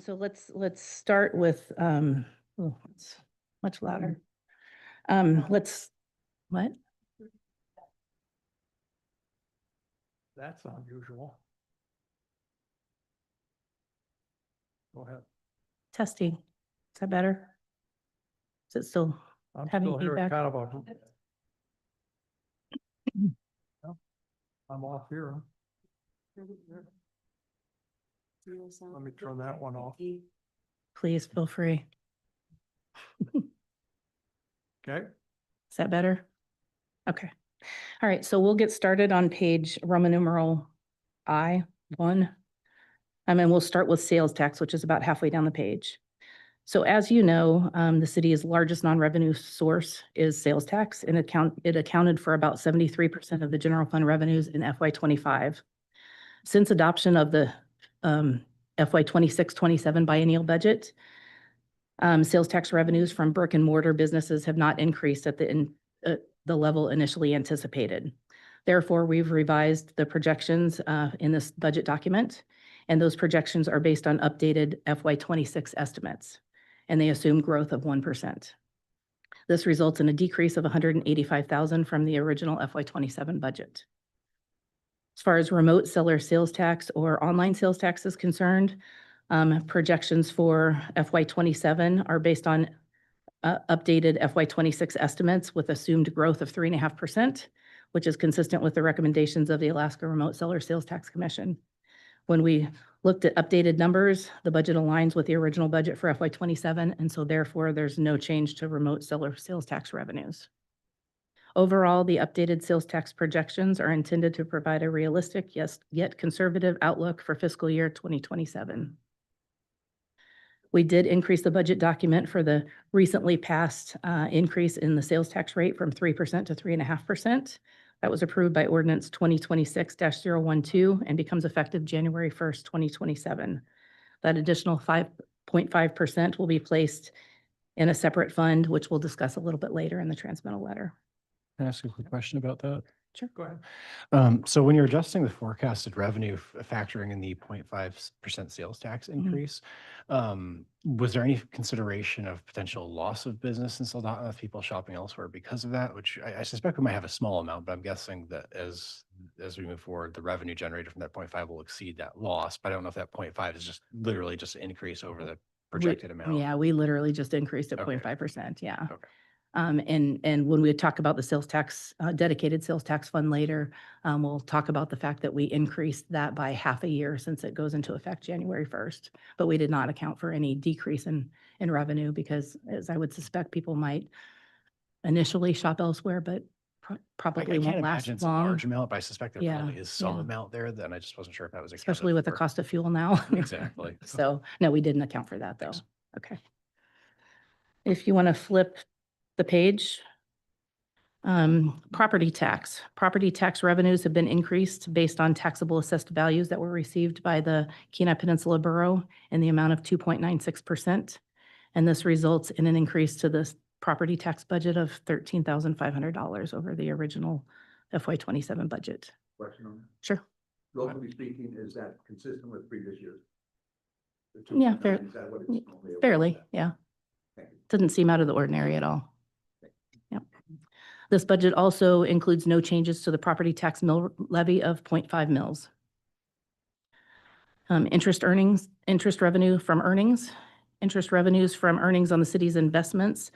So let's start with, oh, it's much louder. What? That's unusual. Go ahead. Testing. Is that better? Is it still I'm having still hearing feedback? kind of a. I'm off here. Let me turn that one off. Please feel free. Okay, Is that better? Okay. All right. So we'll get started on page Roman numeral I-1. And we'll start with sales tax, which is about halfway down the page. So as you know, the city's largest non-revenue source is sales tax, and it accounted for about 73% of the general fund revenues in FY25. Since adoption of the FY26-27 biennial budget, sales tax revenues from brick and mortar businesses have not increased at the level initially anticipated. Therefore, we've revised the projections in this budget document, and those projections are based on updated FY26 estimates, and they assume growth of 1%. This results in a decrease of $185,000 from the original FY27 budget. As far as remote seller sales tax or online sales tax is concerned, projections for FY27 are based on updated FY26 estimates with assumed growth of 3.5%, which is consistent with the recommendations of the Alaska Remote Seller Sales Tax Commission. When we looked at updated numbers, the budget aligns with the original budget for FY27, and so therefore there's no change to remote seller sales tax revenues. Overall, the updated sales tax projections are intended to provide a realistic, yet conservative outlook for fiscal year 2027. We did increase the budget document for the recently passed increase in the sales tax rate from 3% to 3.5%. That was approved by Ordinance 2026-012 and becomes effective January 1st, 2027. That additional 5.5% will be placed in a separate fund, which we'll discuss a little bit later in the transmittal letter. Can I ask a quick question about that? Sure. go ahead. So when you're adjusting the forecasted revenue, factoring in the 0.5% sales tax increase, was there any consideration of potential loss of business in Soldotna of people shopping elsewhere because of that? Which I suspect we might have a small amount, but I'm guessing that as we move forward, the revenue generated from that 0.5 will exceed that loss. But I don't know if that 0.5 is just literally just an increase over the projected amount. Yeah, we literally just increased it Okay. 0.5%. Yeah. Okay. And when we talk about the sales tax, dedicated sales tax fund later, we'll talk about the fact that we increased that by half a year since it goes into effect January 1st. But we did not account for any decrease in revenue because, as I would suspect, people might initially shop elsewhere, but probably won't can't last imagine it's a long. large amount, but I suspect there Yeah, probably is some yeah. amount there. Then I just wasn't sure if that was accounted Especially with the for. cost of fuel now. Exactly. So, no, we didn't account for that, though. Thanks. Okay. If you want to flip the page. Property tax. Property tax revenues have been increased based on taxable assessed values that were received by the Kenai Peninsula Borough in the amount of 2.96%. And this results in an increase to the property tax budget of $13,500 over the original FY27 budget. Question on that? Sure. Locally speaking, is that consistent with previous years? Yeah, Is that what it's normally about? Fairly, yeah. Thank you. Doesn't seem out of the ordinary at all. Yep. This budget also includes no changes to the property tax mill levy of 0.5 mils. Interest revenues from earnings on the city's investments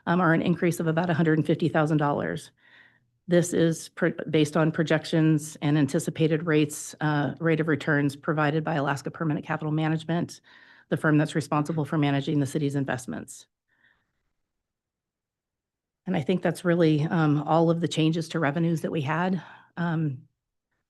are an increase of about $150,000. This is based on projections and anticipated rate of returns provided by Alaska Permanent Capital Management, the firm that's responsible for managing the city's investments. And I think that's really all of the changes to revenues that we had.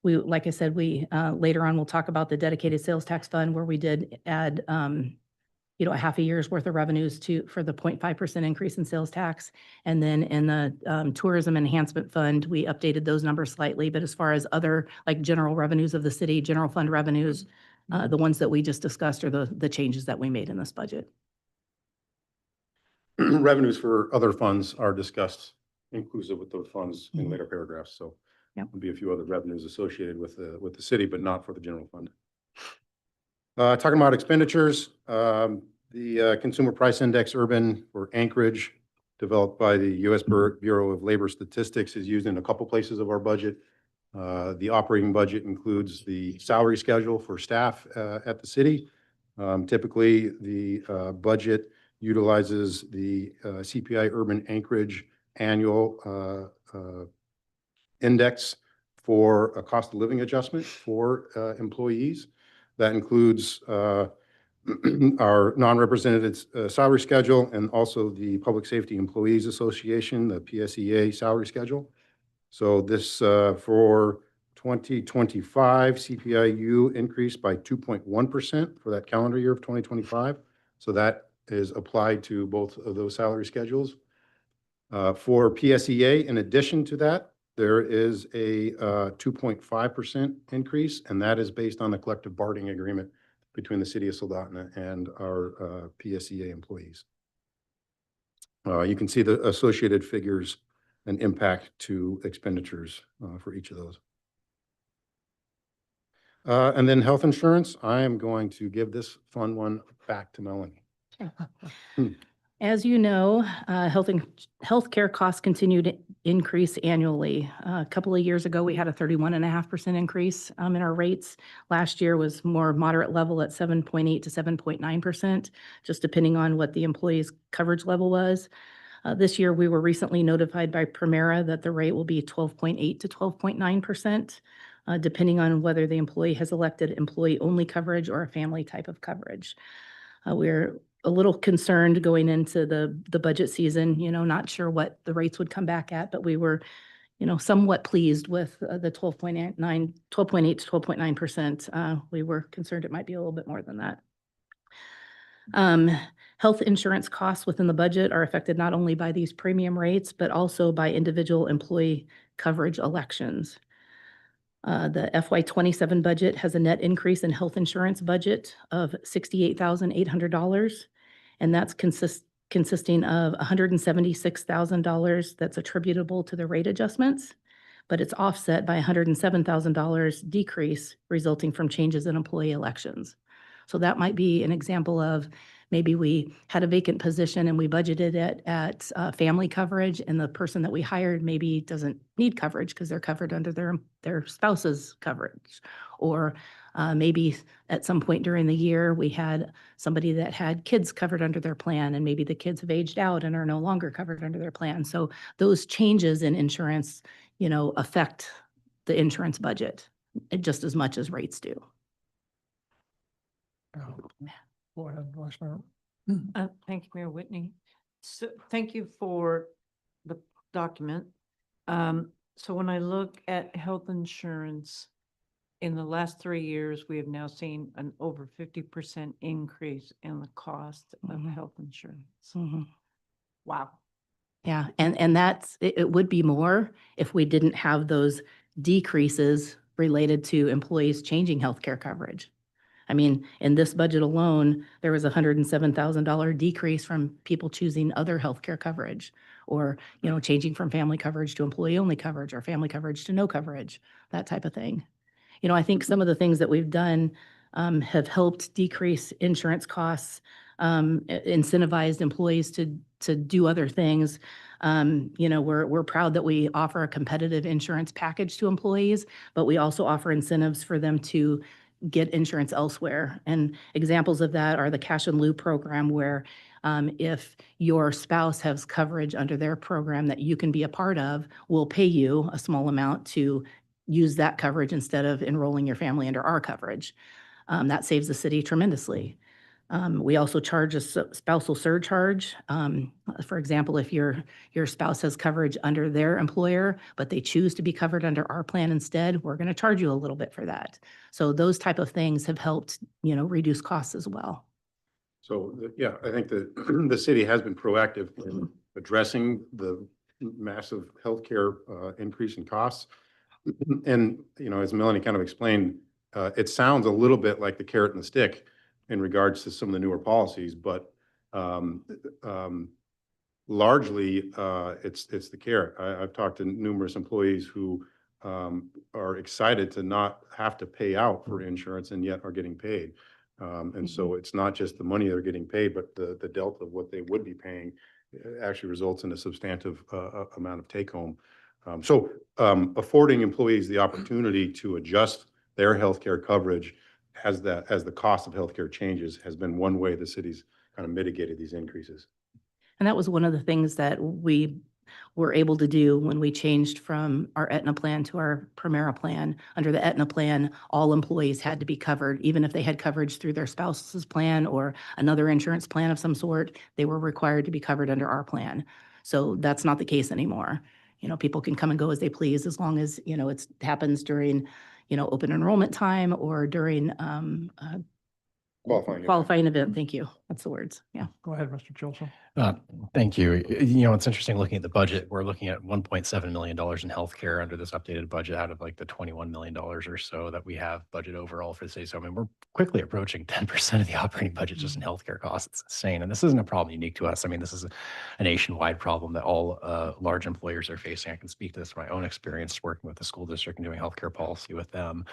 Like I said, later on, we'll talk about the dedicated sales tax fund where we did add, a half a year's worth of revenues for the 0.5% increase in sales tax. And then in the tourism enhancement fund, we updated those numbers slightly. But as far as other like general revenues of the city, general fund revenues, the ones that we just discussed are the changes that we made in this budget. Revenues for other funds are discussed inclusive with those funds in later paragraphs. So Yep. there'll be a few other revenues associated with the city, but not for the general fund. Talking about expenditures, the Consumer Price Index Urban or Anchorage, developed by the U.S. Bureau of Labor Statistics, is used in a couple places of our budget. The operating budget includes the salary schedule for staff at the city. Typically, the budget utilizes the CPI Urban Anchorage annual index for a cost of living adjustment for employees. That includes our non-represented salary schedule and also the Public Safety Employees Association, the PSEA salary schedule. So this for 2025, CPI-U increased by 2.1% for that calendar year of 2025. So that is applied to both of those salary schedules. For PSEA, in addition to that, there is a 2.5% increase, and that is based on the collective bargaining agreement between the city of Soldotna and our PSEA employees. You can see the associated figures and impact to expenditures for each of those. And then health insurance, I am going to give this fun one back to Melanie. As you know, healthcare costs continue to increase annually. A couple of years ago, we had a 31.5% increase in our rates. Last year was more moderate level at 7.8 to 7.9%, just depending on what the employee's coverage level was. This year, we were recently notified by Primera that the rate will be 12.8 to 12.9%, depending on whether the employee has elected employee-only coverage or a family type of coverage. We're a little concerned going into the budget season, not sure what the rates would come back at, but we were, somewhat pleased with the 12.8 to 12.9%. We were concerned it might be a little bit more than that. Health insurance costs within the budget are affected not only by these premium rates, but also by individual employee coverage elections. The FY27 budget has a net increase in health insurance budget of $68,800, and that's consisting of $176,000 that's attributable to the rate adjustments, but it's offset by $107,000 decrease resulting from changes in employee elections. So that might be an example of maybe we had a vacant position and we budgeted it at family coverage, and the person that we hired maybe doesn't need coverage because they're covered under their spouse's coverage. Or maybe at some point during the year, we had somebody that had kids covered under their plan, and maybe the kids have aged out and are no longer covered under their plan. So those changes in insurance, affect the insurance budget just as much as rates do. Go ahead, Vice Mayor. Thank you, Mayor Whitney. So thank you for the document. So when I look at health insurance, in the last 3 years, we have now seen an over 50% increase in the cost of health insurance. Wow. Yeah, and it would be more if we didn't have those decreases related to employees changing healthcare coverage. I mean, in this budget alone, there was a $107,000 decrease from people choosing other healthcare coverage, or, changing from family coverage to employee-only coverage, or family coverage to no coverage, that type of thing. I think some of the things that we've done have helped decrease insurance costs, incentivized employees to do other things. We're proud that we offer a competitive insurance package to employees, but we also offer incentives for them to get insurance elsewhere. And examples of that are the cash in lieu program, where if your spouse has coverage under their program that you can be a part of, we'll pay you a small amount to use that coverage instead of enrolling your family under our coverage. That saves the city tremendously. We also charge a spousal surcharge. For example, if your spouse has coverage under their employer, but they choose to be covered under our plan instead, we're going to charge you a little bit for that. So those type of things have helped, reduce costs as well. So, yeah, I think that the city has been proactive in addressing the massive healthcare increase in costs. And, as Melanie kind of explained, it sounds a little bit like the carrot and the stick in regards to some of the newer policies, but largely it's the carrot. I've talked to numerous employees who are excited to not have to pay out for insurance and yet are getting paid. And so it's not just the money they're getting paid, but the delta of what they would be paying actually results in a substantive amount of take home. So affording employees the opportunity to adjust their healthcare coverage as the cost of healthcare changes has been one way the city's kind of mitigated these increases. And that was one of the things that we were able to do when we changed from our Aetna plan to our Primera plan. Under the Aetna plan, all employees had to be covered, even if they had coverage through their spouse's plan or another insurance plan of some sort, they were required to be covered under our plan. So that's not the case anymore. You know, people can come and go as they please, as long as, you know, it happens during, you know, open enrollment time or during qualifying event. Thank you. That's the words. Yeah. Go ahead, Mr. Chilson. Thank you. You know, it's interesting looking at the budget. We're looking at $1.7 million in healthcare under this updated budget out of like the $21 million or so that we have budget overall for the city. So, I mean, we're quickly approaching 10% of the operating budget just in healthcare costs. It's insane. And this isn't a problem unique to us. I mean, this is a nationwide problem that all large employers are facing. I can speak to this from my own experience working with the school district and doing healthcare policy with them.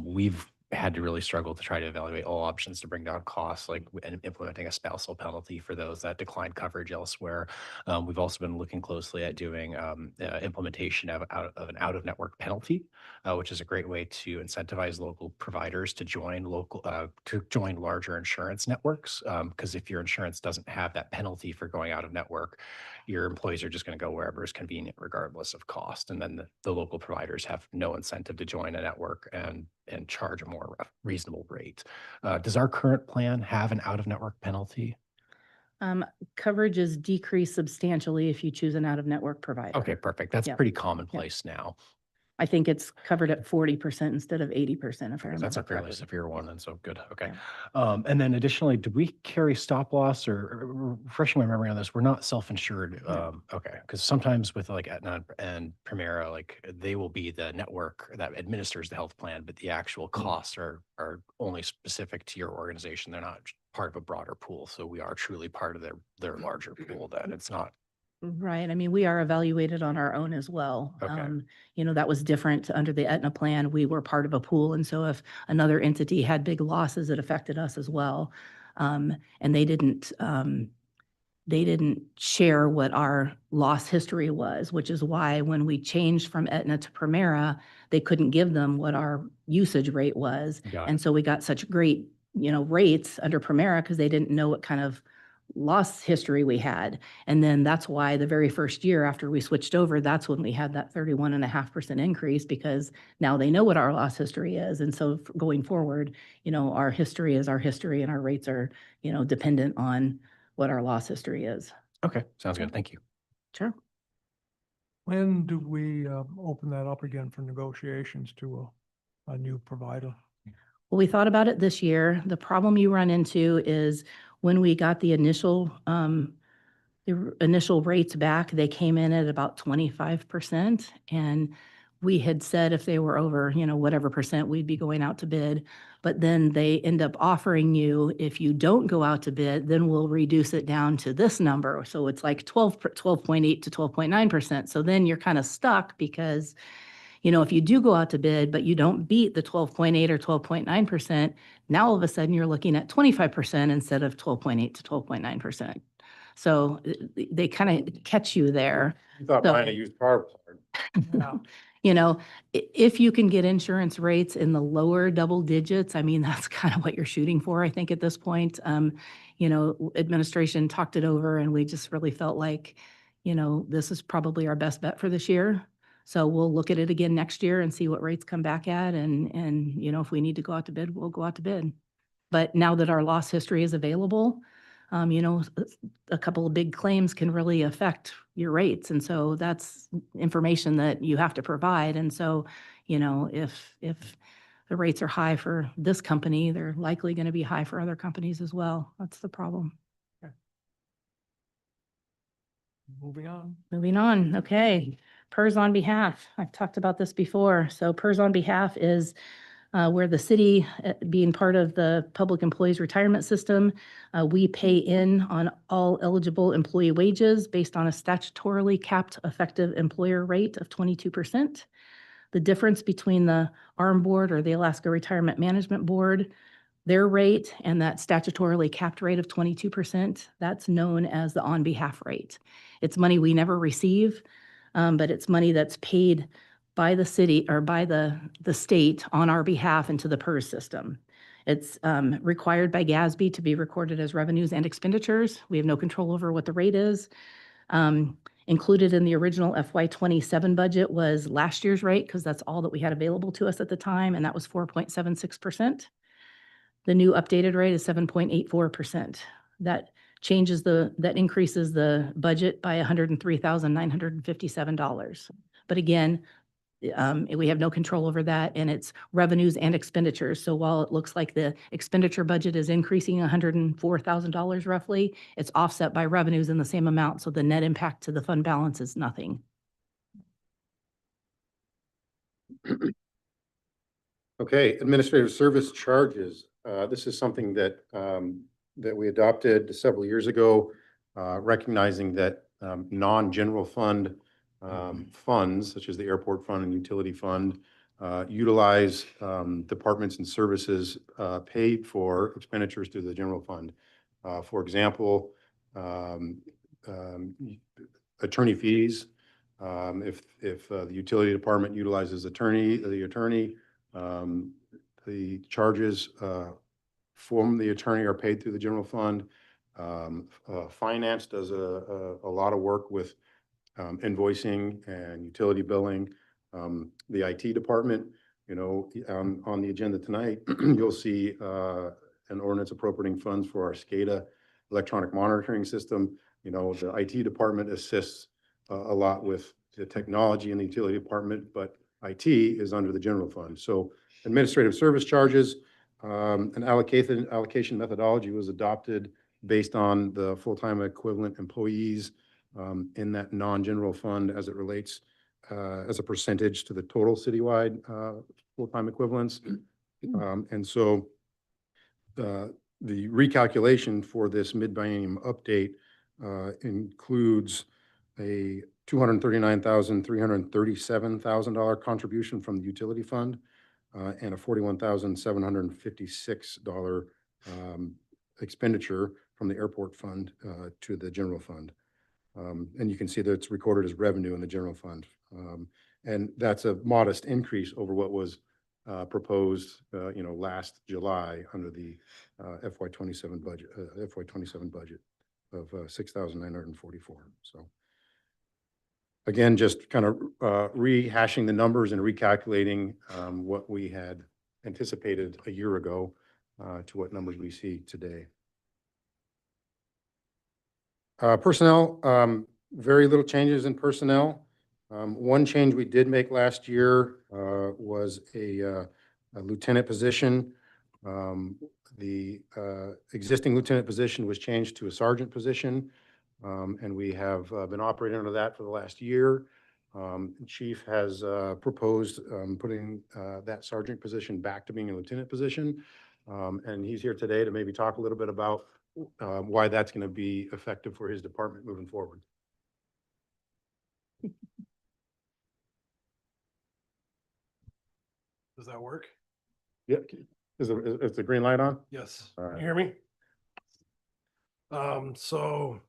We've had to really struggle to try to evaluate all options to bring down costs, like and implementing a spousal penalty for those that decline coverage elsewhere. We've also been looking closely at doing implementation of an out-of-network penalty, which is a great way to incentivize local providers to join larger insurance networks. Because if your insurance doesn't have that penalty for going out of network, your employees are just going to go wherever is convenient, regardless of cost. And then the local providers have no incentive to join a network and charge a more reasonable rate. Does our current plan have an out-of-network penalty? Coverage is decreased substantially if you choose an out-of-network provider. Okay, perfect. That's Yep. pretty commonplace now. I think it's covered at 40% instead of 80%, if I remember That's a fairly correctly. severe one, and so good. Okay. And then additionally, do we carry stop loss or refreshing my memory on this? We're not self-insured. No. Okay. Because sometimes with like Aetna and Primera, like they will be the network that administers the health plan, but the actual costs are only specific to your organization. They're not part of a broader pool. So we are truly part of their larger pool. That it's not. Right. I mean, we are evaluated on our own as well. Okay. You know, that was different under the Aetna plan. We were part of a pool. And so if another entity had big losses, it affected us as well. And they didn't share what our loss history was, which is why when we changed from Aetna to Primera, they couldn't give them what our usage rate was. Got And it. so we got such great, you know, rates under Primera because they didn't know what kind of loss history we had. And then that's why the very first year after we switched over, that's when we had that 31.5% increase, because now they know what our loss history is. And so going forward, you know, our history is our history and our rates are, you know, dependent on what our loss history is. Okay. Sounds good. Thank you. Sure. When do we open that up again for negotiations to a new provider? Well, we thought about it this year. The problem you run into is when we got the initial rates back, they came in at about 25%. And we had said if they were over, you know, whatever percent, we'd be going out to bid. But then they end up offering you, if you don't go out to bid, then we'll reduce it down to this number. So it's like 12.8 to 12.9%. So then you're kind of stuck because, you know, if you do go out to bid, but you don't beat the 12.8 or 12.9%, now all of a sudden you're looking at 25% instead of 12.8 to 12.9%. So they kind of catch you there. You thought So- buying a used car was hard. Yeah. You know, if you can get insurance rates in the lower double digits, I mean, that's kind of what you're shooting for, I think, at this point. You know, administration talked it over and we just really felt like, you know, this is probably our best bet for this year. So we'll look at it again next year and see what rates come back at. And, you know, if we need to go out to bid, we'll go out to bid. But now that our loss history is available, you know, a couple of big claims can really affect your rates. And so that's information that you have to provide. And so, you know, if the rates are high for this company, they're likely going to be high for other companies as well. That's the problem. Moving on. Moving on. Okay. PERS on behalf. I've talked about this before. So PERS on behalf is where the city, being part of the Public Employees Retirement System, we pay in on all eligible employee wages based on a statutorily capped effective employer rate of 22%. The difference between the ARM board or the Alaska Retirement Management Board Their rate and that statutorily capped rate of 22%, that's known as the on behalf rate. It's money we never receive, but it's money that's paid by the city or by the state on our behalf into the PERS system. It's required by GASB to be recorded as revenues and expenditures. We have no control over what the rate is. Included in the original FY27 budget was last year's rate because that's all that we had available to us at the time, and that was 4.76%. The new updated rate is 7.84%. That increases the budget by $103,957. But again, we have no control over that, and it's revenues and expenditures. So while it looks like the expenditure budget is increasing $104,000 roughly, it's offset by revenues in the same amount. So the net impact to the fund balance is nothing. Okay, administrative service charges. This is something that, that we adopted several years ago, recognizing that non-general fund funds, such as the airport fund and utility fund, utilize departments and services paid for expenditures through the general fund. For example, attorney fees. If the utility department utilizes the attorney, the charges from the attorney are paid through the general fund. Finance does a lot of work with invoicing and utility billing. The IT department, on the agenda tonight, you'll see an ordinance appropriating funds for our SCADA electronic monitoring system. The IT department assists a lot with the technology in the utility department, but IT is under the general fund. So administrative service charges, an allocation methodology was adopted based on the full-time equivalent employees in that non-general fund as it relates as a percentage to the total citywide full-time equivalents. And so the recalculation for this mid-biennium update includes a $239,337,000 contribution from the utility fund and a $41,756 expenditure from the airport fund to the general fund. And you can see that it's recorded as revenue in the general fund. And that's a modest increase over what was proposed, last July under the FY27 budget, FY27 budget of $6,944. So again, just kind of rehashing the numbers and recalculating what we had anticipated a year ago to what numbers we see today. Personnel, very little changes in personnel. One change we did make last year was a lieutenant position. The existing lieutenant position was changed to a sergeant position, and we have been operating under that for the last year. Chief has proposed putting that sergeant position back to being a lieutenant position, and he's here today to maybe talk a little bit about why that's going to be effective for his department moving forward. Does that work? Yep. Is the green light on? Yes. All right. You hear me? So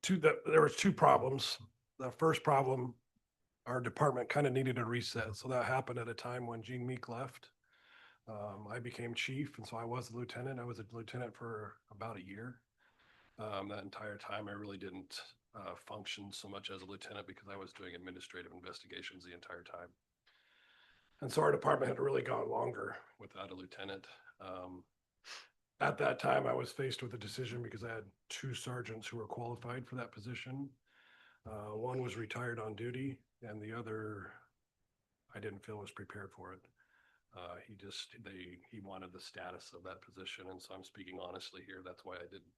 there was two problems. The first problem, our department kind of needed a reset. So that happened at a time when Gene Meek left. I became chief, and so I was a lieutenant. I was a lieutenant for about a year. That entire time, I really didn't function so much as a lieutenant because I was doing administrative investigations the entire time. And so our department had really gone longer without a lieutenant. At that time, I was faced with a decision because I had two sergeants who were qualified for that position. One was retired on duty, and the other, I didn't feel was prepared for it. He wanted the status of that position. And so I'm speaking honestly here. That's why I didn't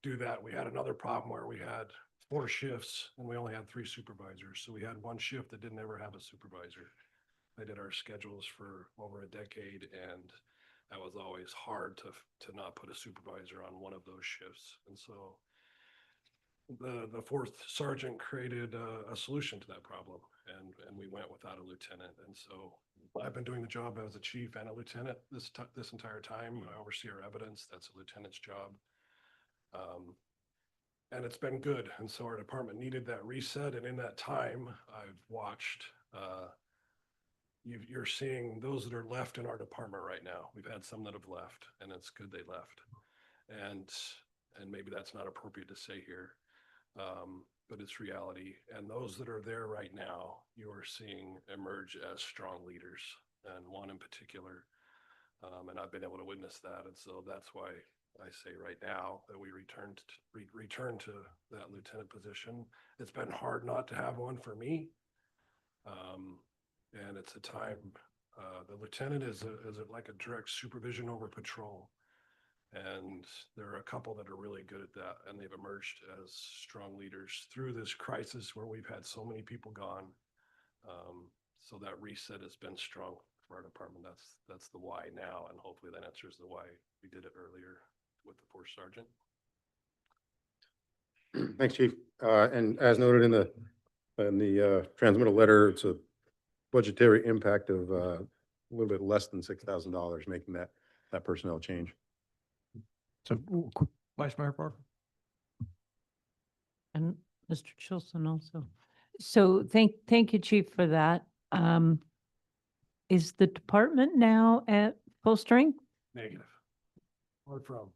do that. We had another problem where we had 4 shifts and we only had 3 supervisors. So we had one shift that didn't ever have a supervisor. I did our schedules for over a decade, and that was always hard to not put a supervisor on one of those shifts. And so the 4th sergeant created a solution to that problem, and we went without a lieutenant. And so I've been doing the job as a chief and a lieutenant this entire time. I oversee our evidence. That's a lieutenant's job. And it's been good. And so our department needed that reset. And in that time, I've watched, you're seeing those that are left in our department right now. We've had some that have left, and it's good they left. And maybe that's not appropriate to say here, but it's reality. And those that are there right now, you are seeing emerge as strong leaders, and one in particular. And I've been able to witness that. And so that's why I say right now that we return to that lieutenant position. It's been hard not to have one for me. And it's a time, the lieutenant is like a direct supervision over patrol. And there are a couple that are really good at that, and they've emerged as strong leaders through this crisis where we've had so many people gone. So that reset has been strong for our department. That's the why now, and hopefully that answers the why we did it earlier with the fourth sergeant. Thanks, Chief. And as noted in the transmittal letter, it's a budgetary impact of a little bit less than $6,000 making that personnel change. So Vice Mayor Parker? And Mr. Chilson also. So thank you, Chief, for that. Is the department now at full strength? Negative. Where from?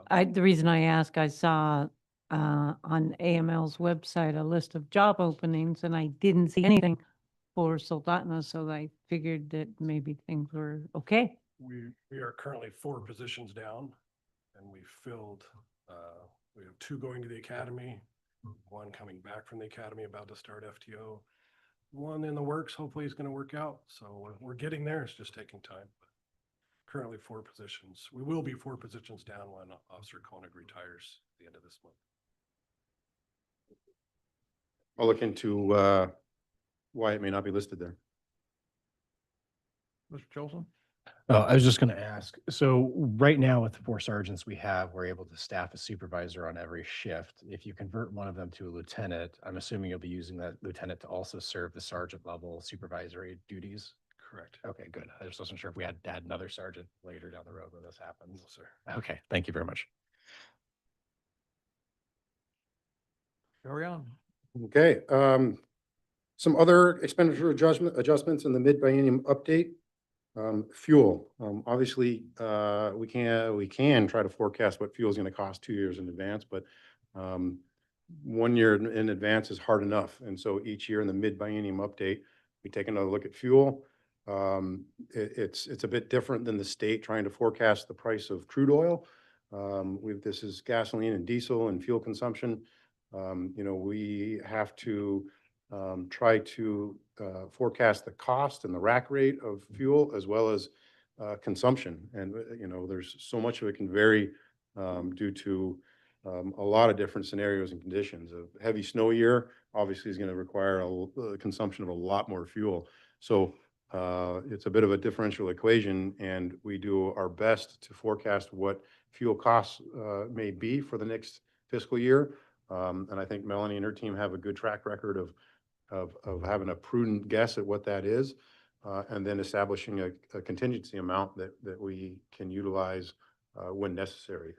The reason I ask, I saw on AML's website a list of job openings, and I didn't see anything for Soldotna, so I figured that maybe things were okay. We are currently 4 positions down, and we filled, we have 2 going to the academy, 1 coming back from the academy about to start FTO, 1 in the works, hopefully is going to work out. So we're getting there. It's just taking time. But currently 4 positions. We will be 4 positions down when Officer Koenig retires at the end of this month. I'll look into why it may not be listed there. Mr. Chilson? I was just going to ask, so right now with the 4 sergeants we have, we're able to staff a supervisor on every shift. If you convert one of them to a lieutenant, I'm assuming you'll be using that lieutenant to also serve the sergeant level supervisory duties. Correct. Okay, good. I just wasn't sure if we had to add another sergeant later down the road when this happens. No, sir. Okay, thank you very much. Carry on. Okay, some other expenditure adjustments in the mid-biennium update. Fuel, obviously, we can try to forecast what fuel is going to cost 2 years in advance, but 1 year in advance is hard enough. And so each year in the mid-biennium update, we take another look at fuel. It's a bit different than the state trying to forecast the price of crude oil. This is gasoline and diesel and fuel consumption. We have to try to forecast the cost and the rack rate of fuel as well as consumption. And, there's so much of it can vary due to a lot of different scenarios and conditions. A heavy snow year obviously is going to require a consumption of a lot more fuel. So it's a bit of a differential equation, and we do our best to forecast what fuel costs may be for the next fiscal year. And I think Melanie and her team have a good track record of having a prudent guess at what that is, and then establishing a contingency amount that we can utilize when necessary.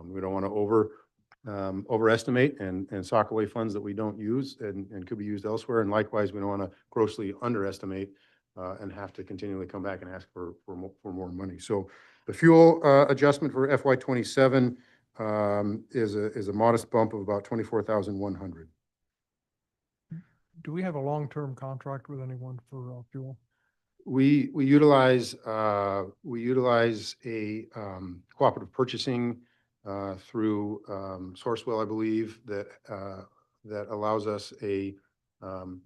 We don't want to overestimate and sock away funds that we don't use and could be used elsewhere. And likewise, we don't want to grossly underestimate and have to continually come back and ask for more money. So the fuel adjustment for FY27 is a modest bump of about 24,100. Do we have a long-term contract with anyone for fuel? We utilize a cooperative purchasing through Sourcewell, I believe, that allows us is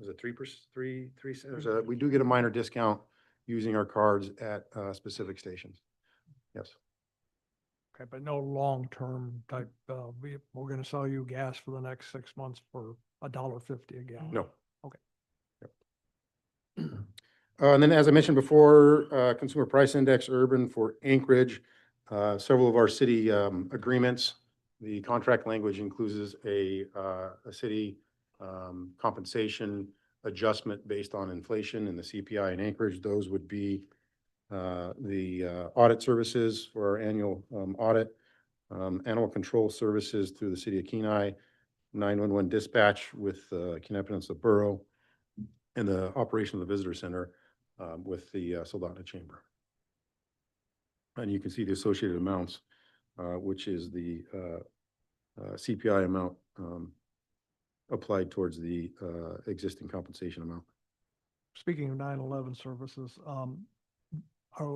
it 3%? We do get a minor discount using our cards at specific stations. Yes. Okay, but no long-term type, we're going to sell you gas for the next 6 months for $1.50 a gallon? No. Okay. Yep. And then, as I mentioned before, Consumer Price Index Urban for Anchorage, several of our city agreements, the contract language includes a city compensation adjustment based on inflation and the CPI in Anchorage. Those would be the audit services for our annual audit, animal control services through the city of Kenai, 911 dispatch with Kenai Peninsula Borough, and the operation of the visitor center with the Soldotna Chamber. And you can see the associated amounts, which is the CPI amount applied towards the existing compensation amount. Speaking of 9/11 services,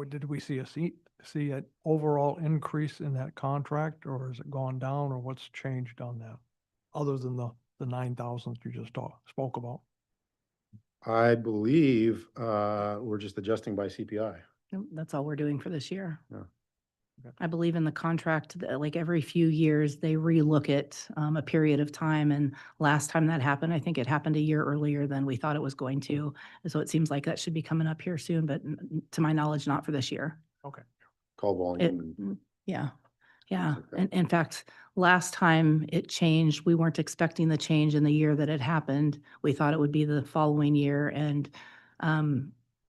did we see an overall increase in that contract, or has it gone down, or what's changed on that? Other than the 9,000 you just spoke about? I believe we're just adjusting by CPI. Nope, that's all we're doing for this year. Yeah. Okay. I believe in the contract, that, like every few years, they relook it a period of time. And last time that happened, I think it happened a year earlier than we thought it was going to. So it seems like that should be coming up here soon, but to my knowledge, not for this year. Call It, volume. yeah, yeah. like that. And in fact, last time it changed, we weren't expecting the change in the year that it happened. We thought it would be the following year, and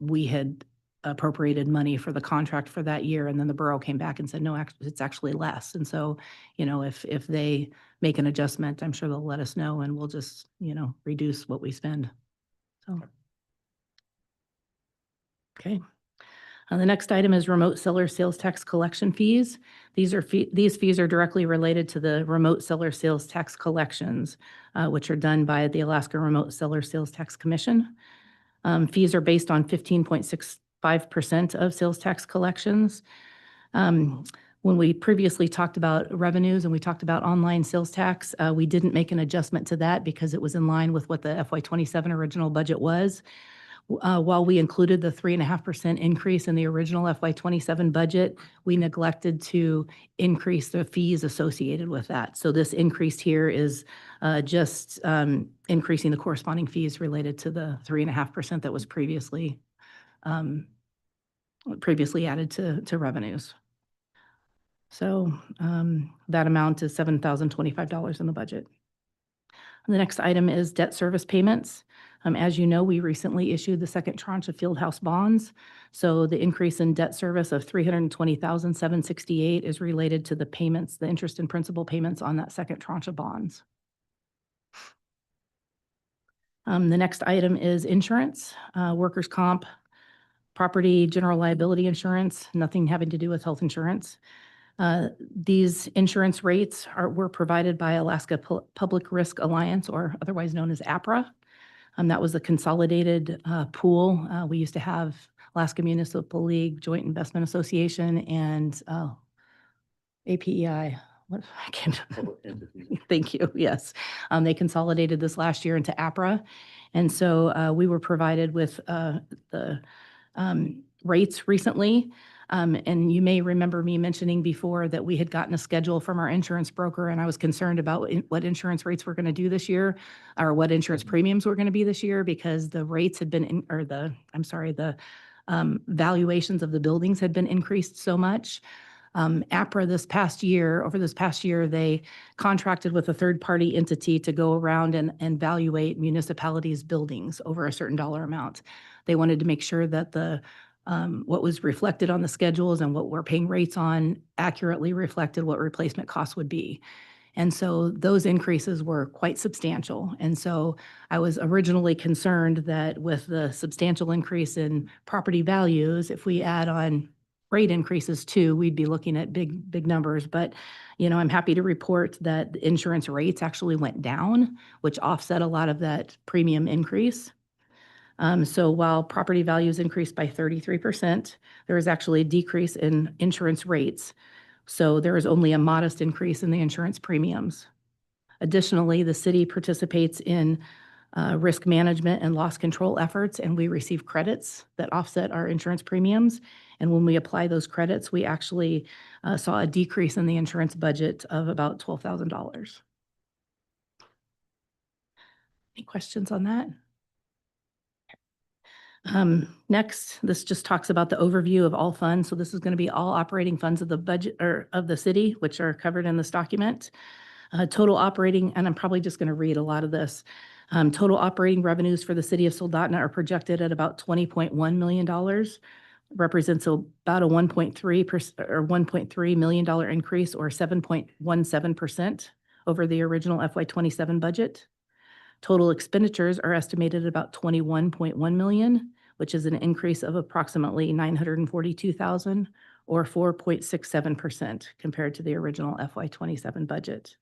we had appropriated money for the contract for that year, and then the borough came back and said, no, it's actually less. And so, if they make an adjustment, I'm sure they'll let us know, and we'll just, reduce what we spend. So. Okay. The next item is remote seller sales tax collection fees. These fees are directly related to the remote seller sales tax collections, which are done by the Alaska Remote Seller Sales Tax Commission. Fees are based on 15.65% of sales tax collections. When we previously talked about revenues and we talked about online sales tax, we didn't make an adjustment to that because it was in line with what the FY27 original budget was. While we included the 3.5% increase in the original FY27 budget, we neglected to increase the fees associated with that. So this increase here is just increasing the corresponding fees related to the 3.5% that was previously added to revenues. So that amount is $7,025 in the budget. The next item is debt service payments. As you know, we recently issued the second tranche of Fieldhouse bonds. So the increase in debt service of $320,768 is related to the payments, the interest and principal payments on that second tranche of bonds. The next item is insurance, workers' comp, property, general liability insurance, nothing having to do with health insurance. These insurance rates were provided by Alaska Public Risk Alliance, or otherwise known as APRA. That was the consolidated pool. We used to have Alaska Municipal League, Joint Investment Association, and APEI. What I can't. Thank you. Yes, they consolidated this last year into APRA, and so we were provided with the rates recently. And you may remember me mentioning before that we had gotten a schedule from our insurance broker, and I was concerned about what insurance rates we're going to do this year, or what insurance premiums were going to be this year, because the rates had been, the valuations of the buildings had been increased so much. APRA over this past year, they contracted with a third-party entity to go around and evaluate municipalities' buildings over a certain dollar amount. They wanted to make sure that what was reflected on the schedules and what we're paying rates on accurately reflected what replacement costs would be. And so those increases were quite substantial. And so I was originally concerned that with the substantial increase in property values, if we add on rate increases too, we'd be looking at big numbers. But, I'm happy to report that the insurance rates actually went down, which offset a lot of that premium increase. So while property values increased by 33%, there is actually a decrease in insurance rates. So there is only a modest increase in the insurance premiums. Additionally, the city participates in risk management and loss control efforts, and we receive credits that offset our insurance premiums. And when we apply those credits, we actually saw a decrease in the insurance budget of about $12,000. Any questions on that? Next, this just talks about the overview of all funds. So this is going to be all operating funds of the budget or of the city, which are covered in this document. Total operating, and I'm probably just going to read a lot of this. Total operating revenues for the city of Soldotna are projected at about $20.1 million. Represents about a 1.3% or $1.3 million increase, or 7.17% over the original FY27 budget. Total expenditures are estimated at about $21.1 million, which is an increase of approximately $942,000, or 4.67% compared to the original FY27 budget.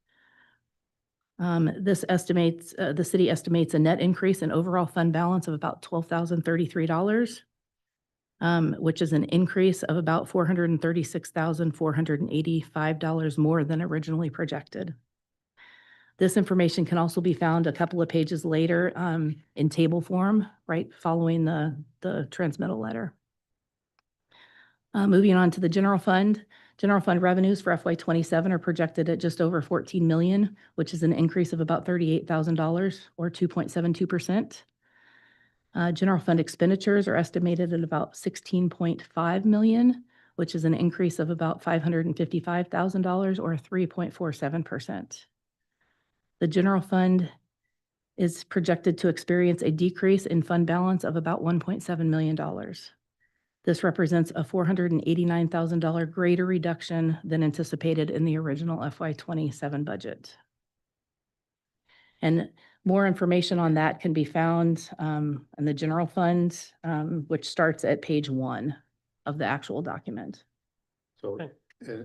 This estimates, the city estimates a net increase in overall fund balance of about $12,033, which is an increase of about $436,485 more than originally projected. This information can also be found a couple of pages later in table form, right following the transmittal letter. Moving on to the general fund. General fund revenues for FY27 are projected at just over $14 million, which is an increase of about $38,000, or 2.72%. General fund expenditures are estimated at about $16.5 million, which is an increase of about $555,000, or 3.47%. The general fund is projected to experience a decrease in fund balance of about $1.7 million. This represents a $489,000 greater reduction than anticipated in the original FY27 budget. And more information on that can be found in the general fund, which starts at page 1 of the actual document. So, Okay. uh,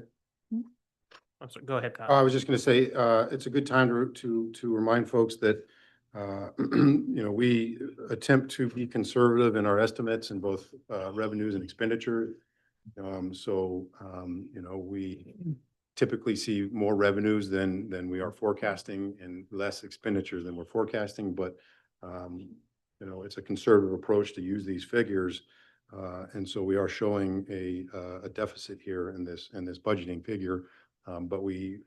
I'm sorry, go ahead, Kyle. I was just going to say, it's a good time to remind folks that, we attempt to be conservative in our estimates in both revenues and expenditure. We typically see more revenues than we are forecasting and less expenditures than we're forecasting. But, it's a conservative approach to use these figures. And so we are showing a deficit here in this budgeting figure. But we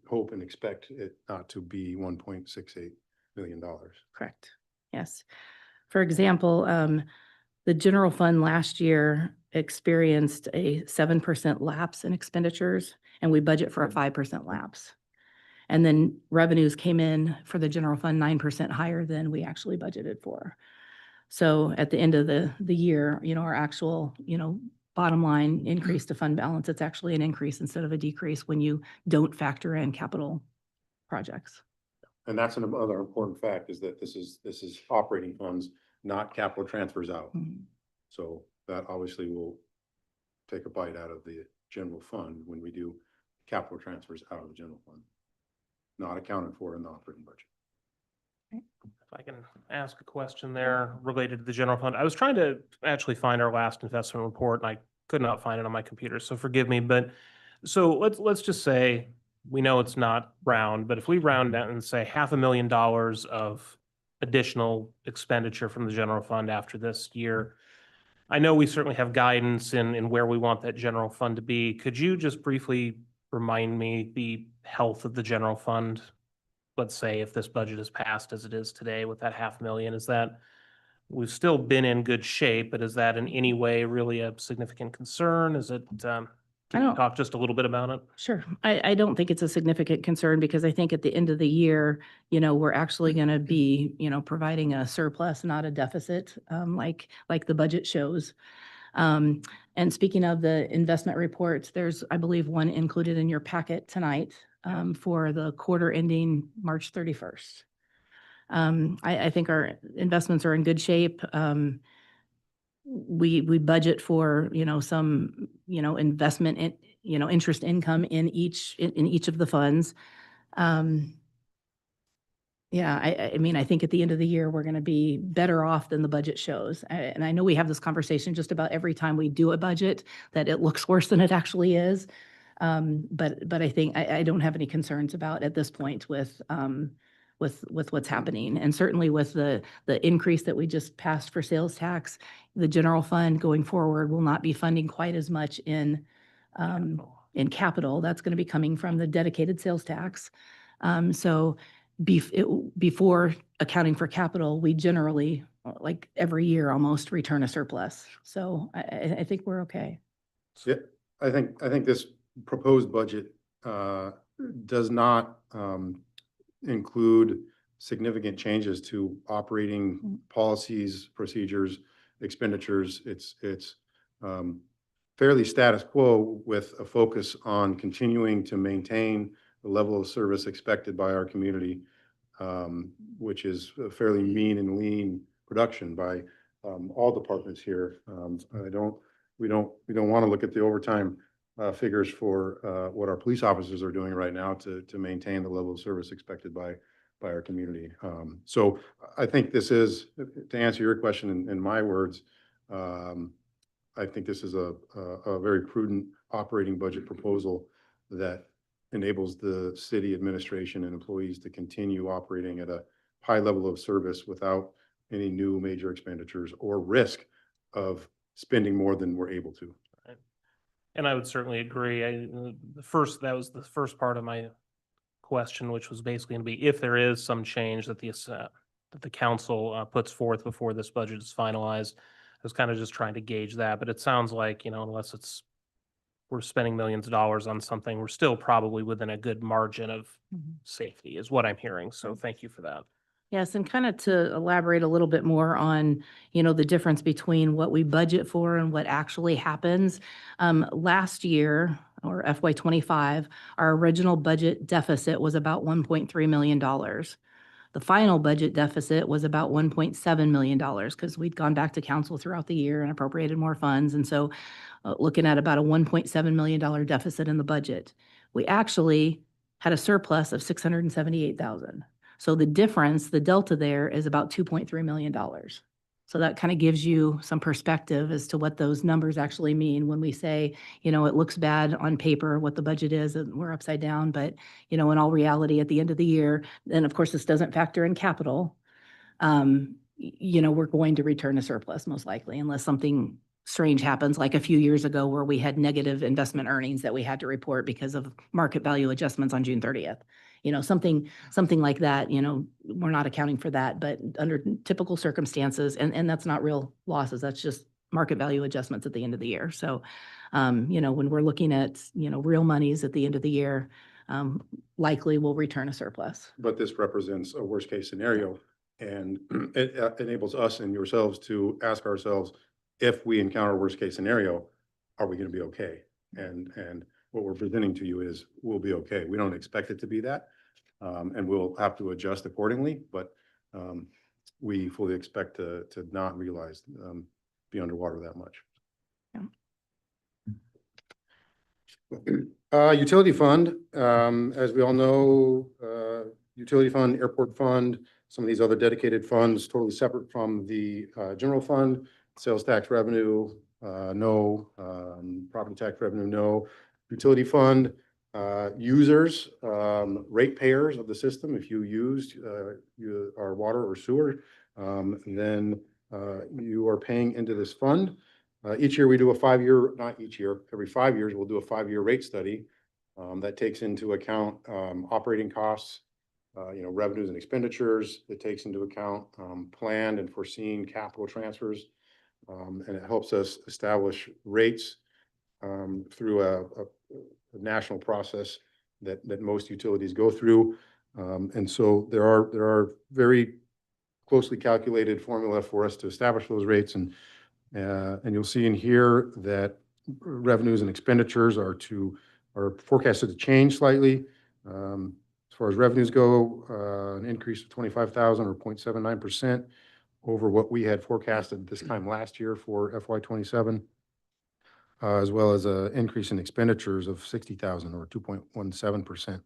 hope and expect it not to be $1.68 million. Correct. Yes. For example, the general fund last year experienced a 7% lapse in expenditures, and we budget for a 5% lapse. And then revenues came in for the general fund 9% higher than we actually budgeted for. So at the end of the year, our actual, bottom line increase to fund balance, it's actually an increase instead of a decrease when you don't factor in capital projects. And that's another important fact, is that this is operating funds, not capital transfers out. Mhm. So that obviously will take a bite out of the general fund when we do capital transfers out of the general fund, not accounted for in the operating budget. If I can ask a question there related to the general fund. I was trying to actually find our last investment report, and I could not find it on my computer, so forgive me. But so let's just say, we know it's not round, but if we round down and say $500,000 of additional expenditure from the general fund after this year, I know we certainly have guidance in where we want that general fund to be. Could you just briefly remind me the health of the general fund? Let's say if this budget is passed as it is today with that $500,000, is that, we've still been in good shape, but is that in any way really a significant concern? Is it, can you don't- talk just a little bit about it? Sure. I don't think it's a significant concern, because I think at the end of the year, we're actually going to be, providing a surplus, not a deficit, like the budget shows. And speaking of the investment reports, there's, I believe, one included in your packet tonight for the quarter ending March 31st. I think our investments are in good shape. We budget for, some, investment in, interest income in each of the funds. Yeah, I mean, I think at the end of the year, we're going to be better off than the budget shows. And I know we have this conversation just about every time we do a budget, that it looks worse than it actually is. But I think I don't have any concerns about at this point with what's happening. And certainly with the increase that we just passed for sales tax, the general fund going forward will not be funding quite as much in capital. That's going to be coming from the dedicated sales tax. So before accounting for capital, we generally, like every year almost, return a surplus. So I think we're okay. Yeah, I think this proposed budget does not include significant changes to operating policies, procedures, expenditures. It's fairly status quo with a focus on continuing to maintain the level of service expected by our community, which is a fairly mean and lean production by all departments here. We don't want to look at the overtime figures for what our police officers are doing right now to maintain the level of service expected by our community. So I think this is, to answer your question in my words, I think this is a very prudent operating budget proposal that enables the city administration and employees to continue operating at a high level of service without any new major expenditures or risk of spending more than we're able to. And I would certainly agree. That was the first part of my question, which was basically going to be if there is some change that the council puts forth before this budget is finalized. I was kind of just trying to gauge that, but it sounds like, unless we're spending millions of dollars on something, we're still probably within a good margin of safety is what I'm hearing. So thank you for that. Yes, and kind of to elaborate a little bit more on, the difference between what we budget for and what actually happens. Last year, or FY '25, our original budget deficit was about $1.3 million. The final budget deficit was about $1.7 million because we'd gone back to council throughout the year and appropriated more funds. And so looking at about a $1.7 million deficit in the budget, we actually had a surplus of $678,000. So the difference, the delta there is about $2.3 million. So that kind of gives you some perspective as to what those numbers actually mean when we say, it looks bad on paper, what the budget is, and we're upside down. But, in all reality, at the end of the year, and of course, this doesn't factor in capital, we're going to return a surplus most likely, unless something strange happens, like a few years ago where we had negative investment earnings that we had to report because of market value adjustments on June 30th. Something like that, we're not accounting for that, but under typical circumstances, and that's not real losses, that's just market value adjustments at the end of the year. So, when we're looking at, real monies at the end of the year, likely we'll return a surplus. But this represents a worst case scenario, and it enables us and yourselves to ask ourselves, if we encounter a worst case scenario, are we going to be okay? And what we're presenting to you is we'll be okay. We don't expect it to be that, and we'll have to adjust accordingly, but we fully expect to not realize, be underwater that much. Yeah. Utility fund, as we all know, utility fund, airport fund, some of these other dedicated funds, totally separate from the general fund. Sales tax revenue, no. Property tax revenue, no. Utility fund, users, ratepayers of the system. If you used our water or sewer, then you are paying into this fund. Each year we do a 5-year, not each year, every 5 years, we'll do a 5-year rate study that takes into account operating costs, revenues and expenditures. It takes into account planned and foreseen capital transfers. And it helps us establish rates through a national process that most utilities go through. And so there are very closely calculated formula for us to establish those rates. And you'll see in here that revenues and expenditures are forecasted to change slightly. As far as revenues go, an increase of 25,000 or 0.79% over what we had forecasted this time last year for FY '27, as well as an increase in expenditures of 60,000 or 2.17%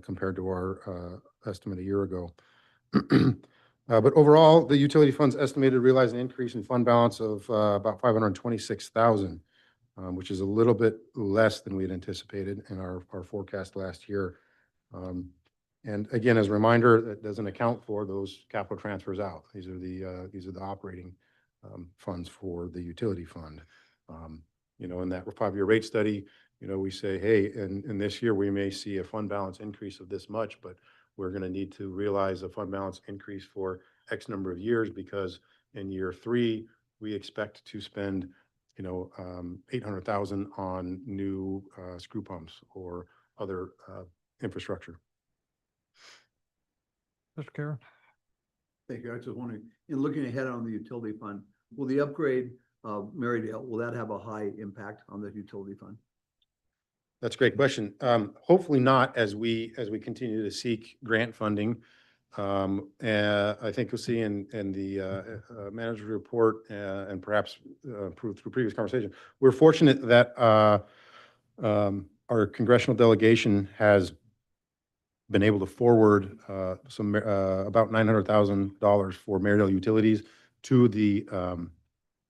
compared to our estimate a year ago. But overall, the utility funds estimated to realize an increase in fund balance of about 526,000, which is a little bit less than we had anticipated in our forecast last year. And again, as a reminder, that doesn't account for those capital transfers out. These are the operating funds for the utility fund. In that 5-year rate study, we say, hey, in this year, we may see a fund balance increase of this much, but we're going to need to realize a fund balance increase for X number of years, because in year 3, we expect to spend, 800,000 on new screw pumps or other infrastructure. Mr. Karen? Thank you. I was just wondering, in looking ahead on the utility fund, will the upgrade of Marydale, will that have a high impact on the utility fund? That's a great question. Hopefully not, as we continue to seek grant funding. I think you'll see in the manager's report and perhaps through previous conversation, we're fortunate that our congressional delegation has been able to forward some about $900,000 for Marydale utilities to the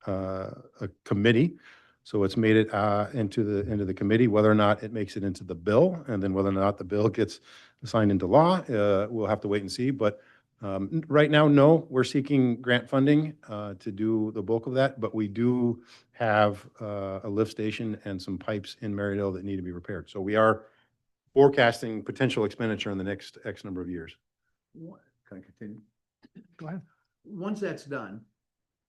a committee. So it's made it into the committee. Whether or not it makes it into the bill, and then whether or not the bill gets signed into law, we'll have to wait and see. But right now, no, we're seeking grant funding to do the bulk of that. But we do have a lift station and some pipes in Marydale that need to be repaired. So we are forecasting potential expenditure in the next X number of years. Can I continue? Go ahead. Once that's done,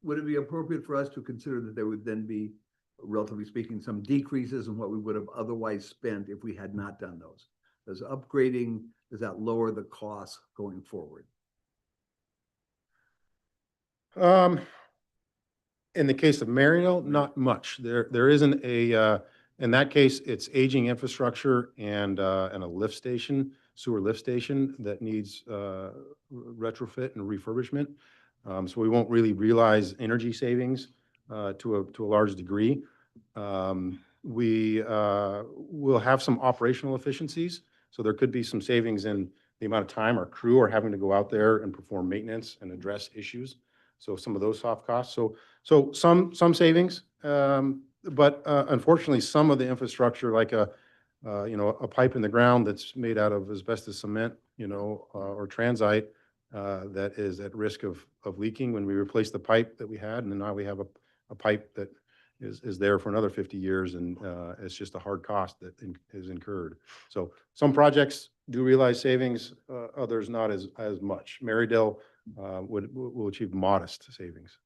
would it be appropriate for us to consider that there would then be, relatively speaking, some decreases in what we would have otherwise spent if we had not done those? Does upgrading, does that lower the cost going forward? In the case of Marydale, not much. There isn't a, in that case, it's aging infrastructure and a lift station, sewer lift station that needs retrofit and refurbishment. So we won't really realize energy savings to a large degree. We will have some operational efficiencies. So there could be some savings in the amount of time our crew are having to go out there and perform maintenance and address issues. So some of those soft costs. So some savings, but unfortunately, some of the infrastructure, like a pipe in the ground that's made out of asbestos cement, or transite, that is at risk of leaking when we replace the pipe that we had, and then now we have a pipe that is there for another 50 years, and it's just a hard cost that is incurred. So some projects do realize savings, others not as much. Marydale will achieve modest savings.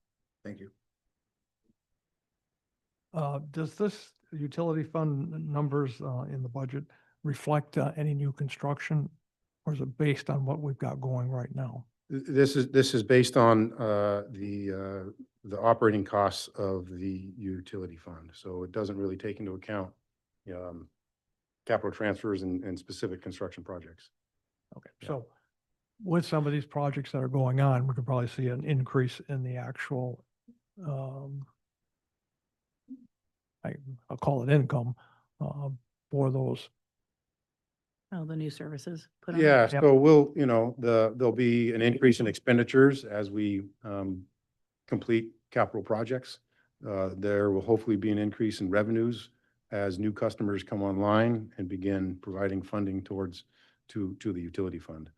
Thank you. Does this utility fund numbers in the budget reflect any new construction, or is it based on what we've got going right now? This is based on the operating costs of the utility fund. So it doesn't really take into account capital transfers and specific construction projects. Okay, so with some of these projects that are going on, we could probably see an increase in the actual, I'll call it income for those. Oh, the new services put on. Yeah, Yep. so there'll be an increase in expenditures as we complete capital projects. There will hopefully be an increase in revenues as new customers come online and begin providing funding to the utility fund.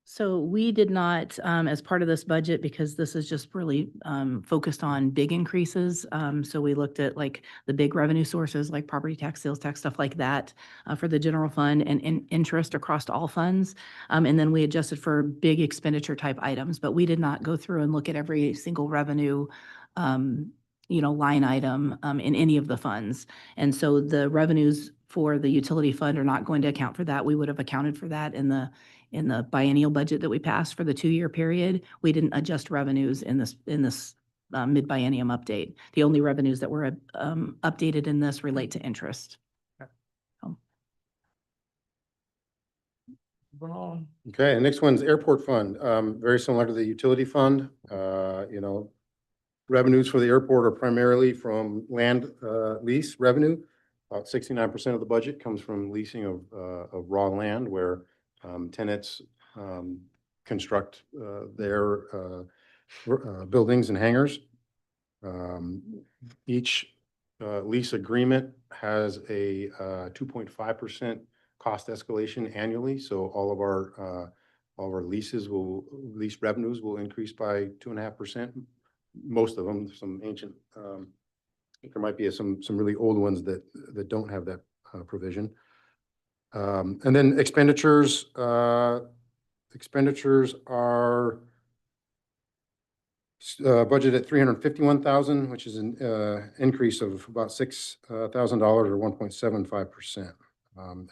So we did not, as part of this budget, because this is just really focused on big increases. So we looked at like the big revenue sources, like property tax, sales tax, stuff like that, for the general fund and interest across all funds. And then we adjusted for big expenditure type items, but we did not go through and look at every single revenue line item in any of the funds. And so the revenues for the utility fund are not going to account for that. We would have accounted for that in the biennial budget that we passed for the 2-year period. We didn't adjust revenues in this mid-biennium update. The only revenues that were updated in this relate to interest. Okay, the next one's airport fund. Very similar to the utility fund. Revenues for the airport are primarily from land lease revenue. About 69% of the budget comes from leasing of raw land, where tenants construct their buildings and hangars. Each lease agreement has a 2.5% cost escalation annually. So all of our lease revenues will increase by 2.5%. Most of them, some ancient, there might be some really old ones that don't have that provision. And then expenditures are budgeted at $351,000, which is an increase of about $6,000 or 1.75%.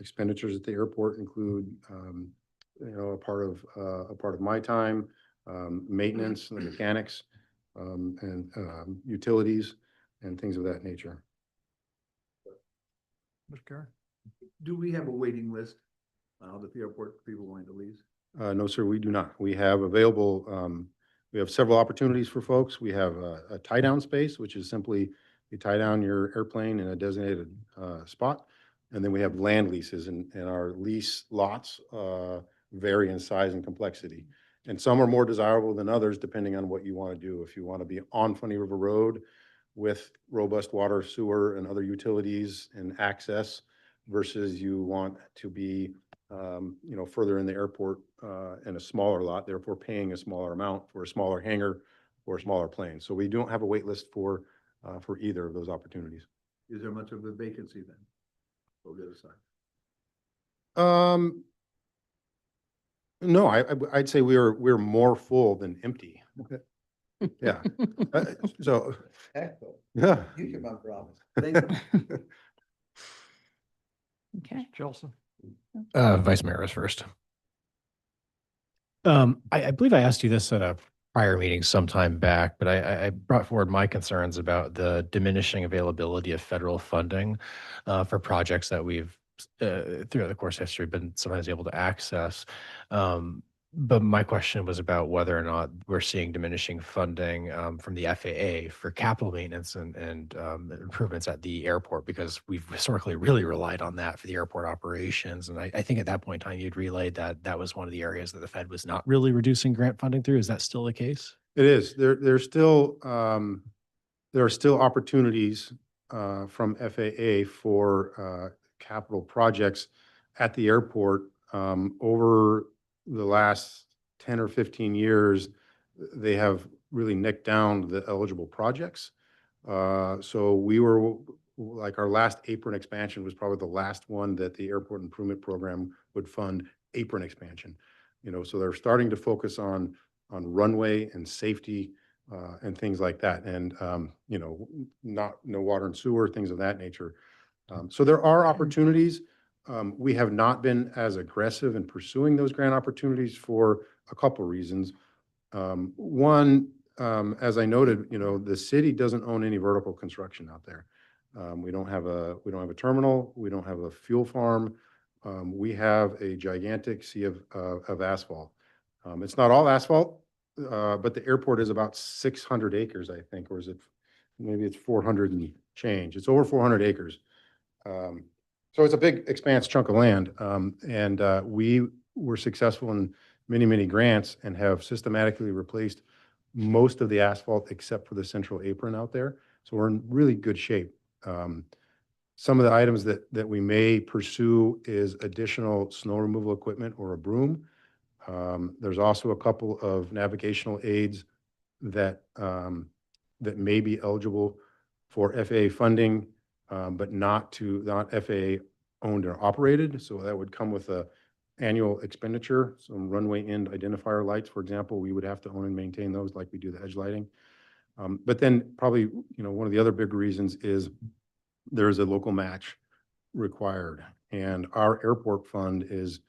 Expenditures at the airport include, a part of my time, maintenance, the mechanics, and utilities and things of that nature. Mr. Carey? Do we have a waiting list out at the airport for people wanting to leave? No, sir, we do not. We have available, we have several opportunities for folks. We have a tie down space, which is simply you tie down your airplane in a designated spot. And then we have land leases, and our lease lots vary in size and complexity. And some are more desirable than others, depending on what you want to do. If you want to be on Funny River Road with robust water, sewer, and other utilities and access, versus you want to be, further in the airport in a smaller lot, therefore paying a smaller amount for a smaller hangar or a smaller plane. So we don't have a wait list for either of those opportunities. Is there much of a vacancy then? Over the other side. No, I'd say we're more full than empty. Yeah. So, Excellent. yeah. You came out for office. Thank you. Okay. Chelsea? Vice Mayor was first. I believe I asked you this at a prior meeting sometime back, but I brought forward my concerns about the diminishing availability of federal funding for projects that we've throughout the course of history been sometimes able to access. But my question was about whether or not we're seeing diminishing funding from the FAA for capital maintenance and improvements at the airport, because we've historically really relied on that for the airport operations. And I think at that point in time, you'd relayed that that was one of the areas that the Fed was not really reducing grant funding through. Is that still the case? It is. There's still, there are still opportunities from FAA for capital projects at the airport. Over the last 10 or 15 years, they have really nicked down the eligible projects. So we were, like, our last apron expansion was probably the last one that the airport improvement program would fund apron expansion. So they're starting to focus on runway and safety and things like that. And, no water and sewer, things of that nature. So there are opportunities. We have not been as aggressive in pursuing those grant opportunities for a couple reasons. One, as I noted, the city doesn't own any vertical construction out there. We don't have a terminal. We don't have a fuel farm. We have a gigantic sea of asphalt. It's not all asphalt, but the airport is about 600 acres, I think, or is it, maybe it's 400 and change. It's over 400 acres. So it's a big expanse chunk of land. And we were successful in many, many grants and have systematically replaced most of the asphalt except for the central apron out there. So we're in really good shape. Some of the items that we may pursue is additional snow removal equipment or a broom. There's also a couple of navigational aids that may be eligible for FAA funding, but not FAA owned or operated. So that would come with a annual expenditure. Some runway end identifier lights, for example, we would have to own and maintain those like we do the edge lighting. But then probably, one of the other big reasons is there is a local match required. And our airport fund is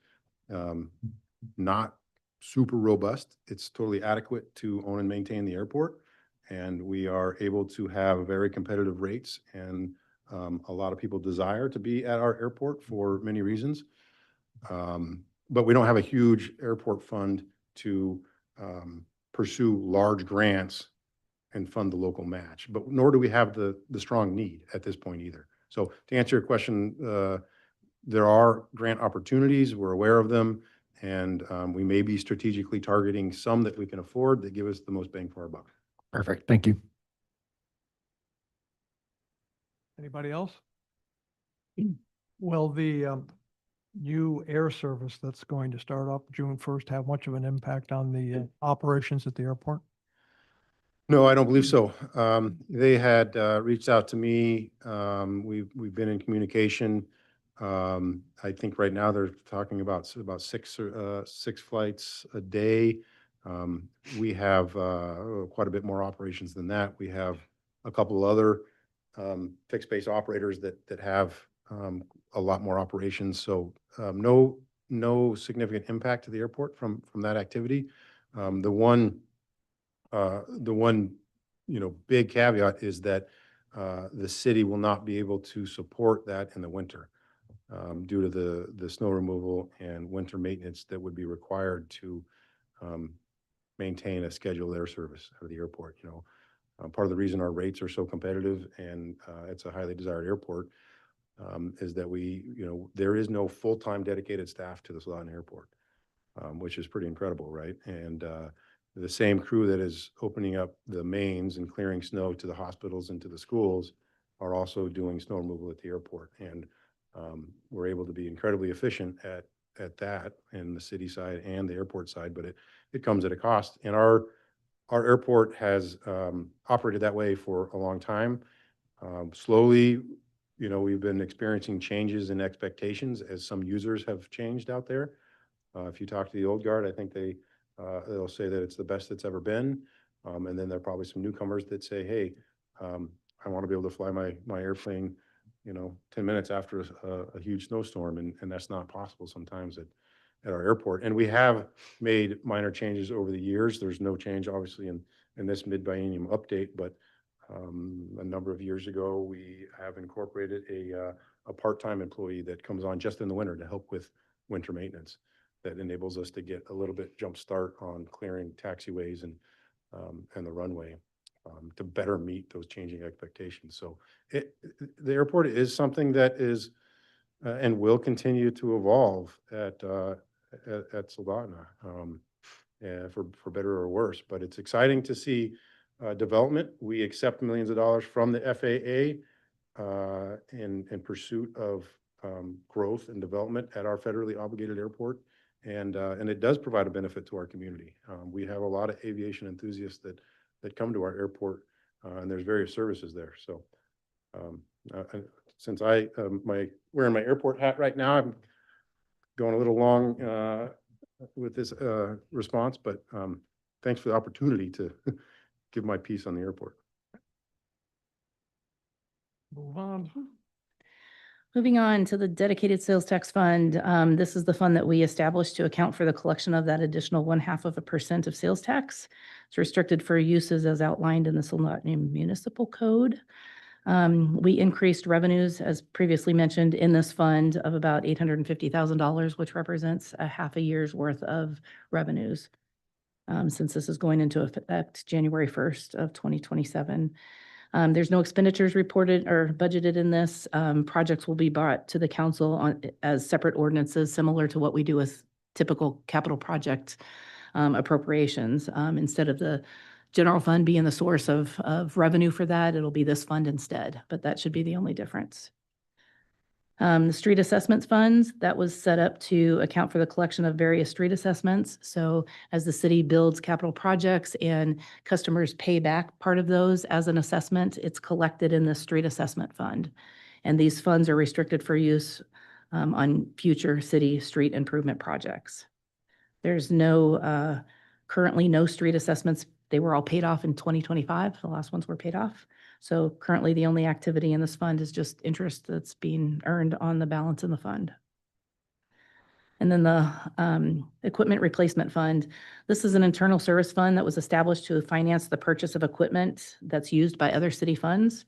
not super robust. It's totally adequate to own and maintain the airport. And we are able to have very competitive rates. And a lot of people desire to be at our airport for many reasons. But we don't have a huge airport fund to pursue large grants and fund the local match, but nor do we have the strong need at this point either. So to answer your question, there are grant opportunities. We're aware of them, and we may be strategically targeting some that we can afford that give us the most bang for our buck. Perfect. Thank you. Anybody else? Will the new air service that's going to start up June 1st have much of an impact on the operations at the airport? No, I don't believe so. They had reached out to me. We've been in communication. I think right now they're talking about six flights a day. We have quite a bit more operations than that. We have a couple of other fixed base operators that have a lot more operations. So no significant impact to the airport from that activity. The one big caveat is that the city will not be able to support that in the winter due to the snow removal and winter maintenance that would be required to maintain a scheduled air service out of the airport. Part of the reason our rates are so competitive and it's a highly desired airport is that there is no full-time dedicated staff to the Soldotna Airport, which is pretty incredible, right? And the same crew that is opening up the mains and clearing snow to the hospitals and to the schools are also doing snow removal at the airport. And we're able to be incredibly efficient at that in the city side and the airport side, but it comes at a cost. And our airport has operated that way for a long time. Slowly, we've been experiencing changes in expectations as some users have changed out there. If you talk to the old guard, I think they'll say that it's the best it's ever been. And then there are probably some newcomers that say, hey, I want to be able to fly my airplane, 10 minutes after a huge snowstorm. And that's not possible sometimes at our airport. And we have made minor changes over the years. There's no change, obviously, in this mid-biennium update, but a number of years ago, we have incorporated a part-time employee that comes on just in the winter to help with winter maintenance. That enables us to get a little bit jump start on clearing taxiways and the runway to better meet those changing expectations. So the airport is something that is and will continue to evolve at Soldotna, for better or worse. But it's exciting to see development. We accept millions of dollars from the FAA in pursuit of growth and development at our federally obligated airport. And it does provide a benefit to our community. We have a lot of aviation enthusiasts that come to our airport, and there's various services there. So since wearing my airport hat right now, I'm going a little long with this response, but thanks for the opportunity to give my piece on the airport. Move on. Moving on to the dedicated sales tax fund. This is the fund that we established to account for the collection of that additional 0.5% of sales tax. It's restricted for uses as outlined in the Soldotna Municipal Code. We increased revenues, as previously mentioned, in this fund of about $850,000, which represents a half a year's worth of revenues, since this is going into effect January 1st of 2027. There's no expenditures reported or budgeted in this. Projects will be brought to the council as separate ordinances, similar to what we do with typical capital project appropriations. Instead of the general fund being the source of revenue for that, it'll be this fund instead, but that should be the only difference. The street assessments funds, that was set up to account for the collection of various street assessments. So as the city builds capital projects and customers pay back part of those as an assessment, it's collected in the street assessment fund. And these funds are restricted for use on future city street improvement projects. There's currently no street assessments. They were all paid off in 2025. The last ones were paid off. So currently the only activity in this fund is just interest that's being earned on the balance in the fund. And then the equipment replacement fund. This is an internal service fund that was established to finance the purchase of equipment that's used by other city funds.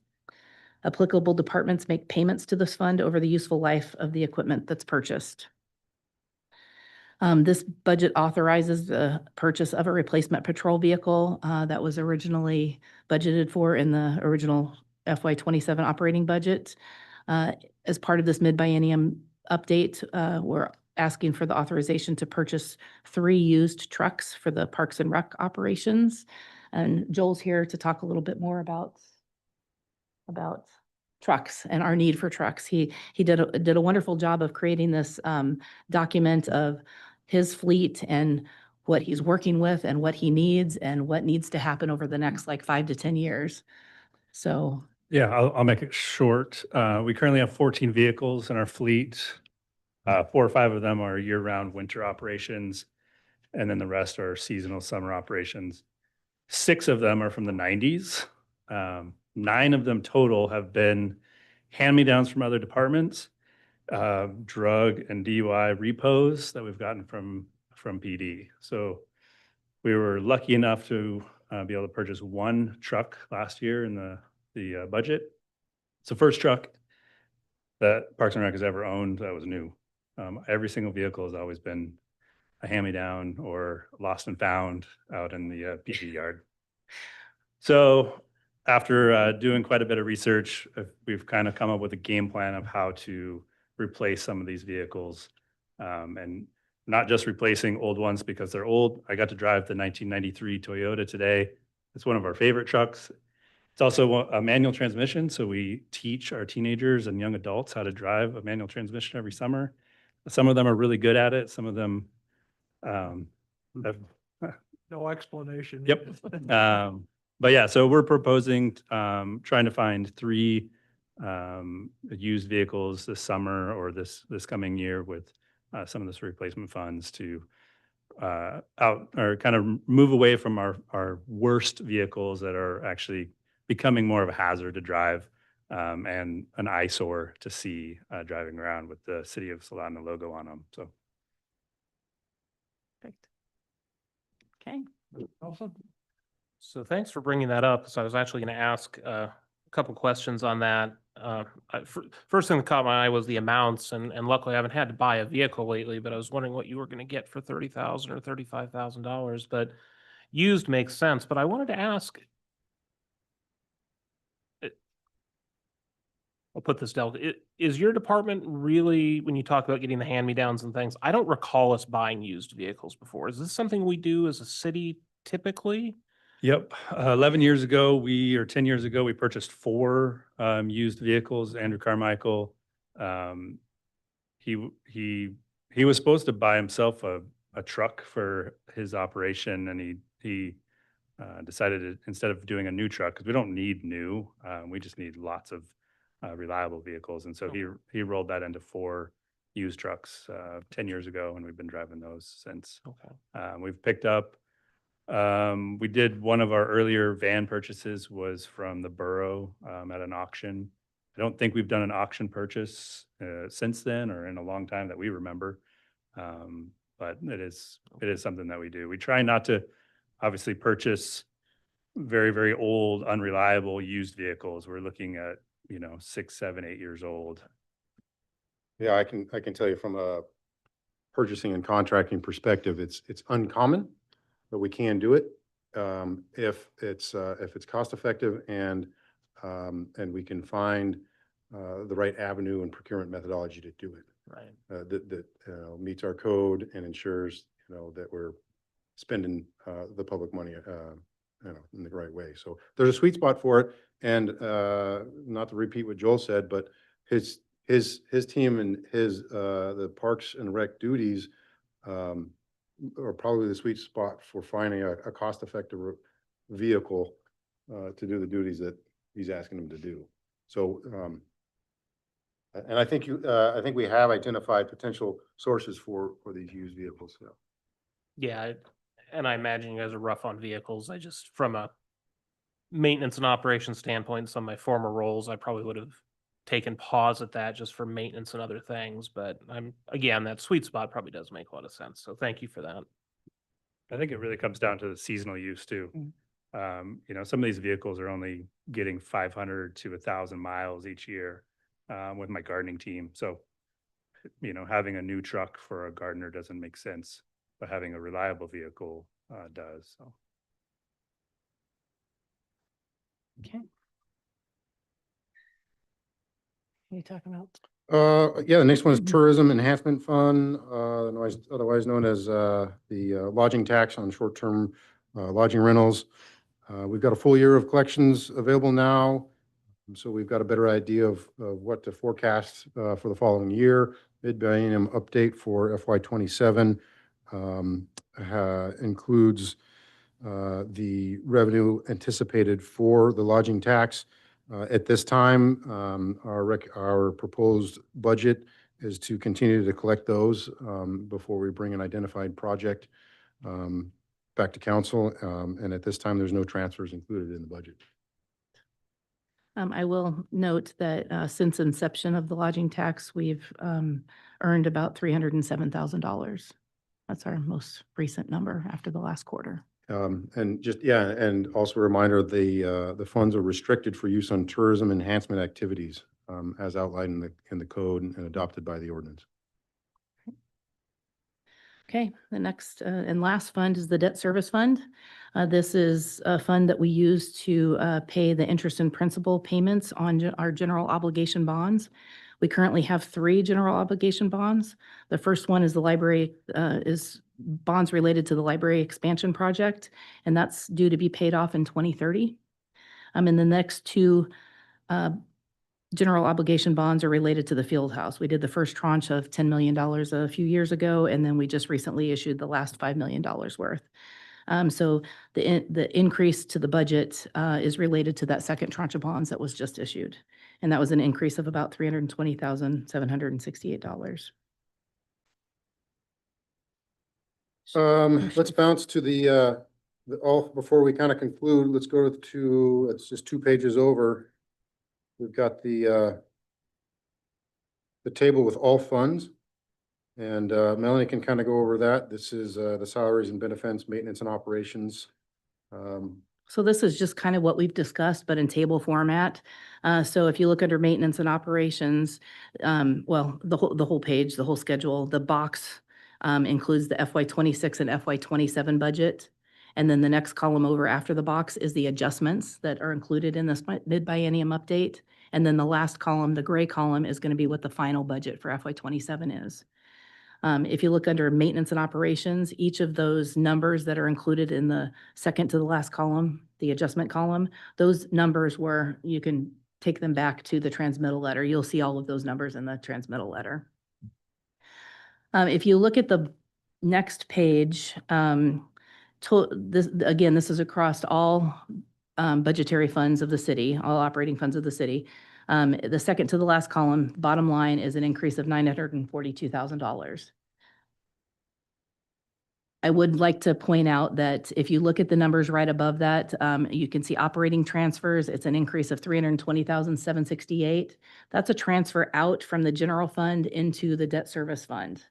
Applicable departments make payments to this fund over the useful life of the equipment that's purchased. This budget authorizes the purchase of a replacement patrol vehicle that was originally budgeted for in the original FY27 operating budget. As part of this mid-biennium update, we're asking for the authorization to purchase 3 used trucks for the Parks and Rec operations. And Joel's here to talk a little bit more about trucks and our need for trucks. He did a wonderful job of creating this document of his fleet and what he's working with and what he needs and what needs to happen over the next 5 to 10 years. So Yeah, I'll make it short. We currently have 14 vehicles in our fleet. 4 or 5 of them are year-round winter operations, and then the rest are seasonal summer operations. 6 of them are from the 90s. 9 of them total have been hand-me-downs from other departments, drug and DUI repos that we've gotten from PD. So we were lucky enough to be able to purchase one truck last year in the budget. It's the first truck that Parks and Rec has ever owned that was new. Every single vehicle has always been a hand-me-down or lost and found out in the PD yard. So after doing quite a bit of research, we've kind of come up with a game plan of how to replace some of these vehicles, and not just replacing old ones because they're old. I got to drive the 1993 Toyota today. It's one of our favorite trucks. It's also a manual transmission, so we teach our teenagers and young adults how to drive a manual transmission every summer. Some of them are really good at it. Some of them have No explanation. Yep. But yeah, so we're proposing, trying to find 3 used vehicles this summer or this coming year with some of this replacement funds to out or kind of move away from our worst vehicles that are actually becoming more of a hazard to drive, and an eyesore to see driving around with the City of Salina logo on them. So. Perfect. Okay. Awesome. So thanks for bringing that up. So I was actually going to ask a couple questions on that. First thing that caught my eye was the amounts, and luckily I haven't had to buy a vehicle lately, but I was wondering what you were going to get for $30,000 or $35,000. But used makes sense. But I wanted to ask, I'll put this down. Is your department really, when you talk about getting the hand-me-downs and things, I don't recall us buying used vehicles before. Is this something we do as a city typically? Yep. 11 years ago, or 10 years ago, we purchased 4 used vehicles. Andrew Carmichael, he was supposed to buy himself a truck for his operation, and he decided to, instead of doing a new truck, because we don't need new, we just need lots of reliable vehicles. And so he rolled that into 4 used trucks 10 years ago, and we've been driving those since. Okay. We've picked up, we did one of our earlier van purchases was from the borough at an auction. I don't think we've done an auction purchase since then or in a long time that we remember. But it is something that we do. We try not to obviously purchase very, very old, unreliable used vehicles. We're looking at, 6, 7, 8 years old. Yeah, I can tell you from a purchasing and contracting perspective, it's uncommon, but we can do it if it's cost effective and we can find the right avenue and procurement methodology to do it. Right. That meets our code and ensures that we're spending the public money in the right way. So there's a sweet spot for it. And not to repeat what Joel said, but his team and the Parks and Rec duties are probably the sweet spot for finding a cost-effective vehicle to do the duties that he's asking them to do. So, and I think we have identified potential sources for these used vehicles. Yeah, and I imagine you guys are rough on vehicles. I just, from a maintenance and operations standpoint, some of my former roles, I probably would have taken pause at that just for maintenance and other things. But again, that sweet spot probably does make a lot of sense. So thank you for that. I think it really comes down to the seasonal use too. Some of these vehicles are only getting 500 to 1,000 miles each year with my gardening team. So, having a new truck for a gardener doesn't make sense, but having a reliable vehicle does. So. Okay. What are you talking about? Yeah, the next one is Tourism Enhancement Fund, otherwise known as the lodging tax on short-term lodging rentals. We've got a full year of collections available now, so we've got a better idea of what to forecast for the following year. Mid-Biennium update for FY27 includes the revenue anticipated for the lodging tax. At this time, our proposed budget is to continue to collect those before we bring an identified project back to council. And at this time, there's no transfers included in the budget. I will note that since inception of the lodging tax, we've earned about $307,000. That's our most recent number after the last quarter. And just, yeah, and also a reminder, the funds are restricted for use on tourism enhancement activities, as outlined in the code and adopted by the ordinance. Okay, the next and last fund is the debt service fund. This is a fund that we use to pay the interest and principal payments on our general obligation bonds. We currently have 3 general obligation bonds. The first one is the library, is bonds related to the library expansion project, and that's due to be paid off in 2030. And the next 2 general obligation bonds are related to the field house. We did the first tranche of $10 million a few years ago, and then we just recently issued the last $5 million worth. So the increase to the budget is related to that second tranche of bonds that was just issued. And that was an increase of about $320,768. Let's bounce to before we kind of conclude, let's go to, it's just 2 pages over. We've got the table with all funds. And Melanie can kind of go over that. This is the salaries and benefits, maintenance and operations. So this is just kind of what we've discussed, but in table format. So if you look under maintenance and operations, well, the whole page, the whole schedule, the box includes the FY26 and FY27 budget. And then the next column over after the box is the adjustments that are included in this mid-biennium update. And then the last column, the gray column, is going to be what the final budget for FY27 is. If you look under maintenance and operations, each of those numbers that are included in the second to the last column, the adjustment column, those numbers you can take them back to the transmittal letter. You'll see all of those numbers in the transmittal letter. If you look at the next page, this is across all budgetary funds of the city, all operating funds of the city. The second to the last column, bottom line, is an increase of $942,000. I would like to point out that if you look at the numbers right above that, you can see operating transfers. It's an increase of $320,768. That's a transfer out from the general fund into the debt service fund.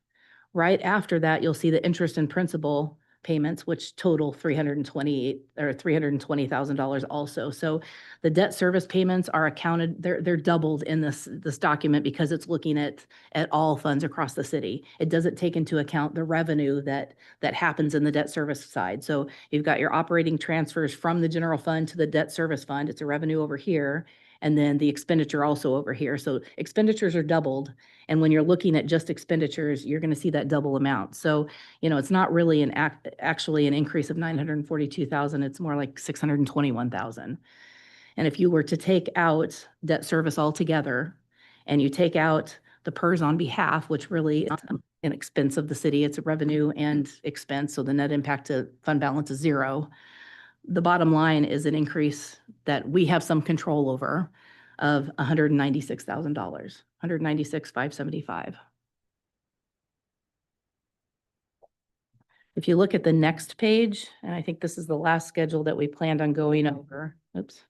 Right after that, you'll see the interest and principal payments, which total $320,000 also. So the debt service payments are accounted, they're doubled in this document because it's looking at all funds across the city. It doesn't take into account the revenue that happens in the debt service side. So you've got your operating transfers from the general fund to the debt service fund. It's a revenue over here. And then the expenditure also over here. So expenditures are doubled. And when you're looking at just expenditures, you're going to see that double amount. So, it's not really actually an increase of $942,000. It's more like $621,000. And if you were to take out debt service altogether and you take out the PERS on behalf, which really is an expense of the city, it's a revenue and expense. So the net impact to fund balance is 0. The bottom line is an increase that we have some control over of $196,000, $196,575. If you look at the next page, and I think this is the last schedule that we planned on going over. Oops.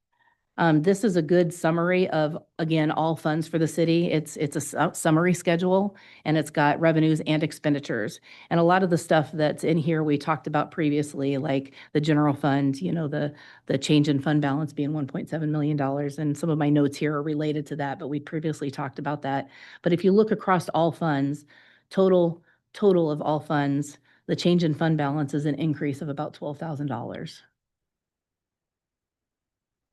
This is a good summary of, again, all funds for the city. It's a summary schedule, and it's got revenues and expenditures. And a lot of the stuff that's in here we talked about previously, like the general fund, the change in fund balance being $1.7 million. And some of my notes here are related to that, but we previously talked about that. But if you look across all funds, total of all funds, the change in fund balance is an increase of about $12,000.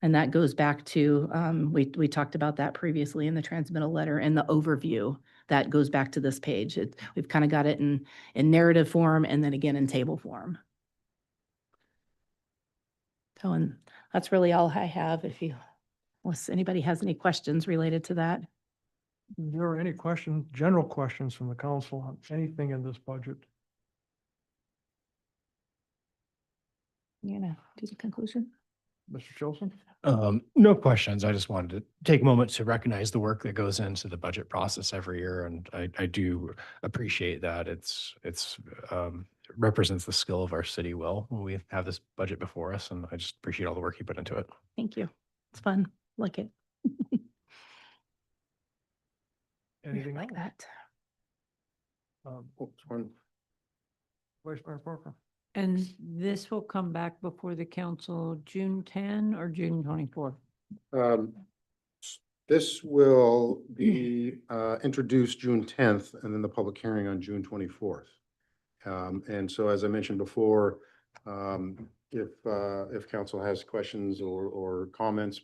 And that goes back to, we talked about that previously in the transmittal letter and the overview. That goes back to this page. We've kind of got it in narrative form and then again in table form. So, and that's really all I have. Unless anybody has any questions related to that. Is there any general questions from the council on anything in this budget? You gonna do the conclusion? Mr. Chilson? No questions. I just wanted to take a moment to recognize the work that goes into the budget process every year. And I do appreciate that. It's represents the skill of our city well when we have this budget before us. And I just appreciate all the work you put into it. Thank you. It's fun. Like it. Anything Like else? that. Oops, one. Vice Mayor Parker? And this will come back before the council June 10 or June 24? This will be introduced June 10th and then the public hearing on June 24th. And so, as I mentioned before, if council has questions or comments,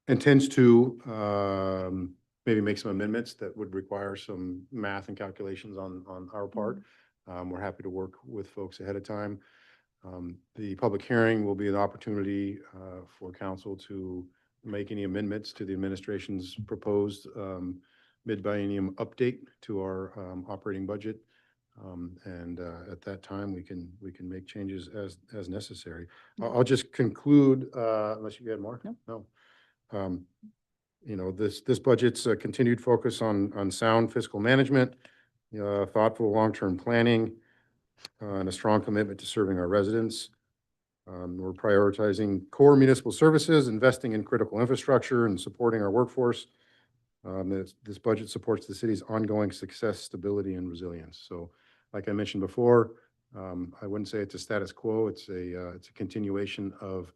intends to maybe make some amendments that would require some math and calculations on our part, we're happy to work with folks ahead of time. The public hearing will be an opportunity for council to make any amendments to the administration's proposed mid-biennium update to our operating budget. And at that time, we can make changes as necessary. I'll just conclude, unless you had more? No. You know, this budget's a continued focus on sound fiscal management, thoughtful long-term planning, and a strong commitment to serving our residents. We're prioritizing core municipal services, investing in critical infrastructure, and supporting our workforce. This budget supports the city's ongoing success, stability, and resilience. So, like I mentioned before, I wouldn't say it's a status quo. It's a continuation of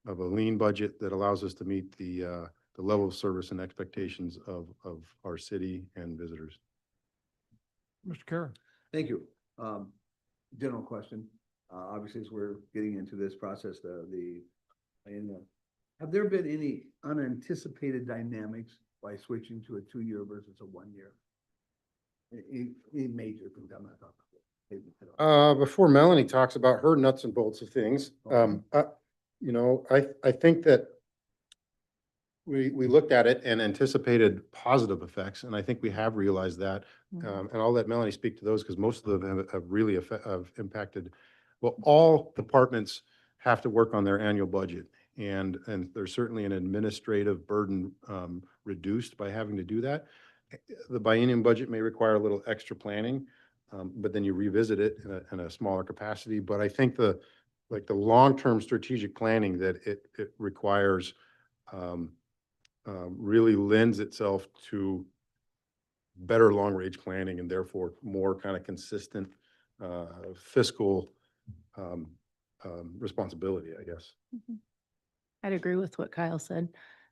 a lean budget that allows us to meet the level of service and expectations of our city and visitors. Mr. Karen? Thank you. General question. Obviously, as we're getting into this process, have there been any unanticipated dynamics by switching to a 2-year versus a 1-year? Any major things I'm not talking about? Before Melanie talks about her nuts and bolts of things, you know, I think that we looked at it and anticipated positive effects, and I think we have realized that. And I'll let Melanie speak to those because most of them have really have impacted. Well, all departments have to work on their annual budget, and there's certainly an administrative burden reduced by having to do that. The biennium budget may require a little extra planning, but then you revisit it in a smaller capacity. But I think the long-term strategic planning that it requires really lends itself to better long-range planning and therefore more kind of consistent fiscal responsibility, I guess. I'd agree with what Kyle said.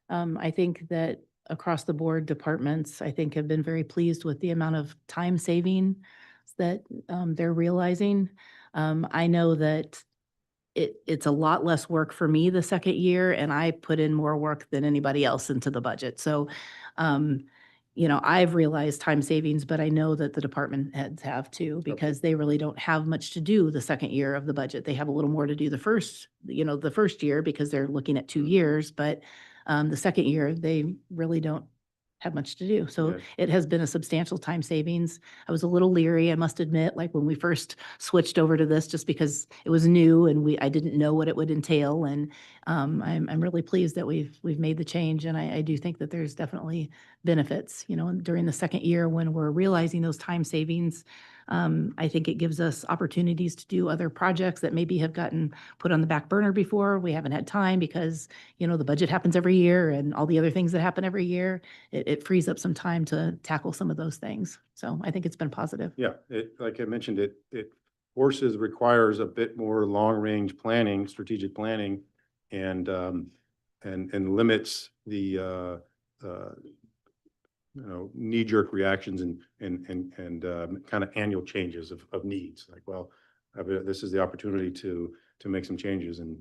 I think that across the board, departments, I think, have been very pleased with the amount of time saving that they're realizing. I know that it's a lot less work for me the second year, and I put in more work than anybody else into the budget. So, you know, I've realized time savings, but I know that the department heads have too, because they really don't have much to do the second year of the budget. They have a little more to do the first year because they're looking at 2 years, but the second year, they really don't have much to do. So Yeah. it has been a substantial time savings. I was a little leery, I must admit, like when we first switched over to this, just because it was new and I didn't know what it would entail. And I'm really pleased that we've made the change. And I do think that there's definitely benefits, you know, during the second year when we're realizing those time savings. I think it gives us opportunities to do other projects that maybe have gotten put on the back burner before. We haven't had time because, you know, the budget happens every year and all the other things that happen every year. It frees up some time to tackle some of those things. So I think it's been positive. Yeah, like I mentioned, it requires a bit more long-range planning, strategic planning, and limits the knee-jerk reactions and kind of annual changes of needs. Like, well, this is the opportunity to make some changes, and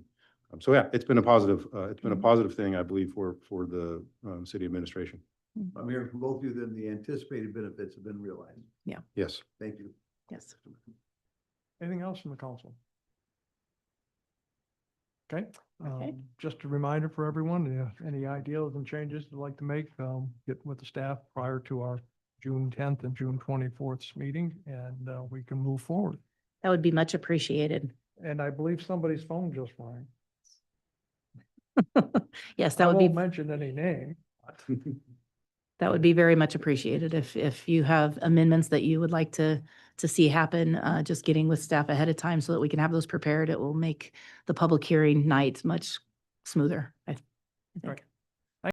so yeah, it's been a positive. It's been a positive thing, I believe, for the city administration. I'm hearing from both of you that the anticipated benefits have been realized. Yes. Thank you. Yes. Anything else from the council? Okay, Okay. just a reminder for everyone, if any ideas and changes you'd like to make, get with the staff prior to our June 10th and June 24th meeting, and we can move forward. That would be much appreciated. And I believe somebody's phone just rang. Yes, I that would be. won't mention any name. That would be very much appreciated if you have amendments that you would like to see happen, just getting with staff ahead of time so that we can have those prepared. It will make the public hearing night much smoother, I think. Right.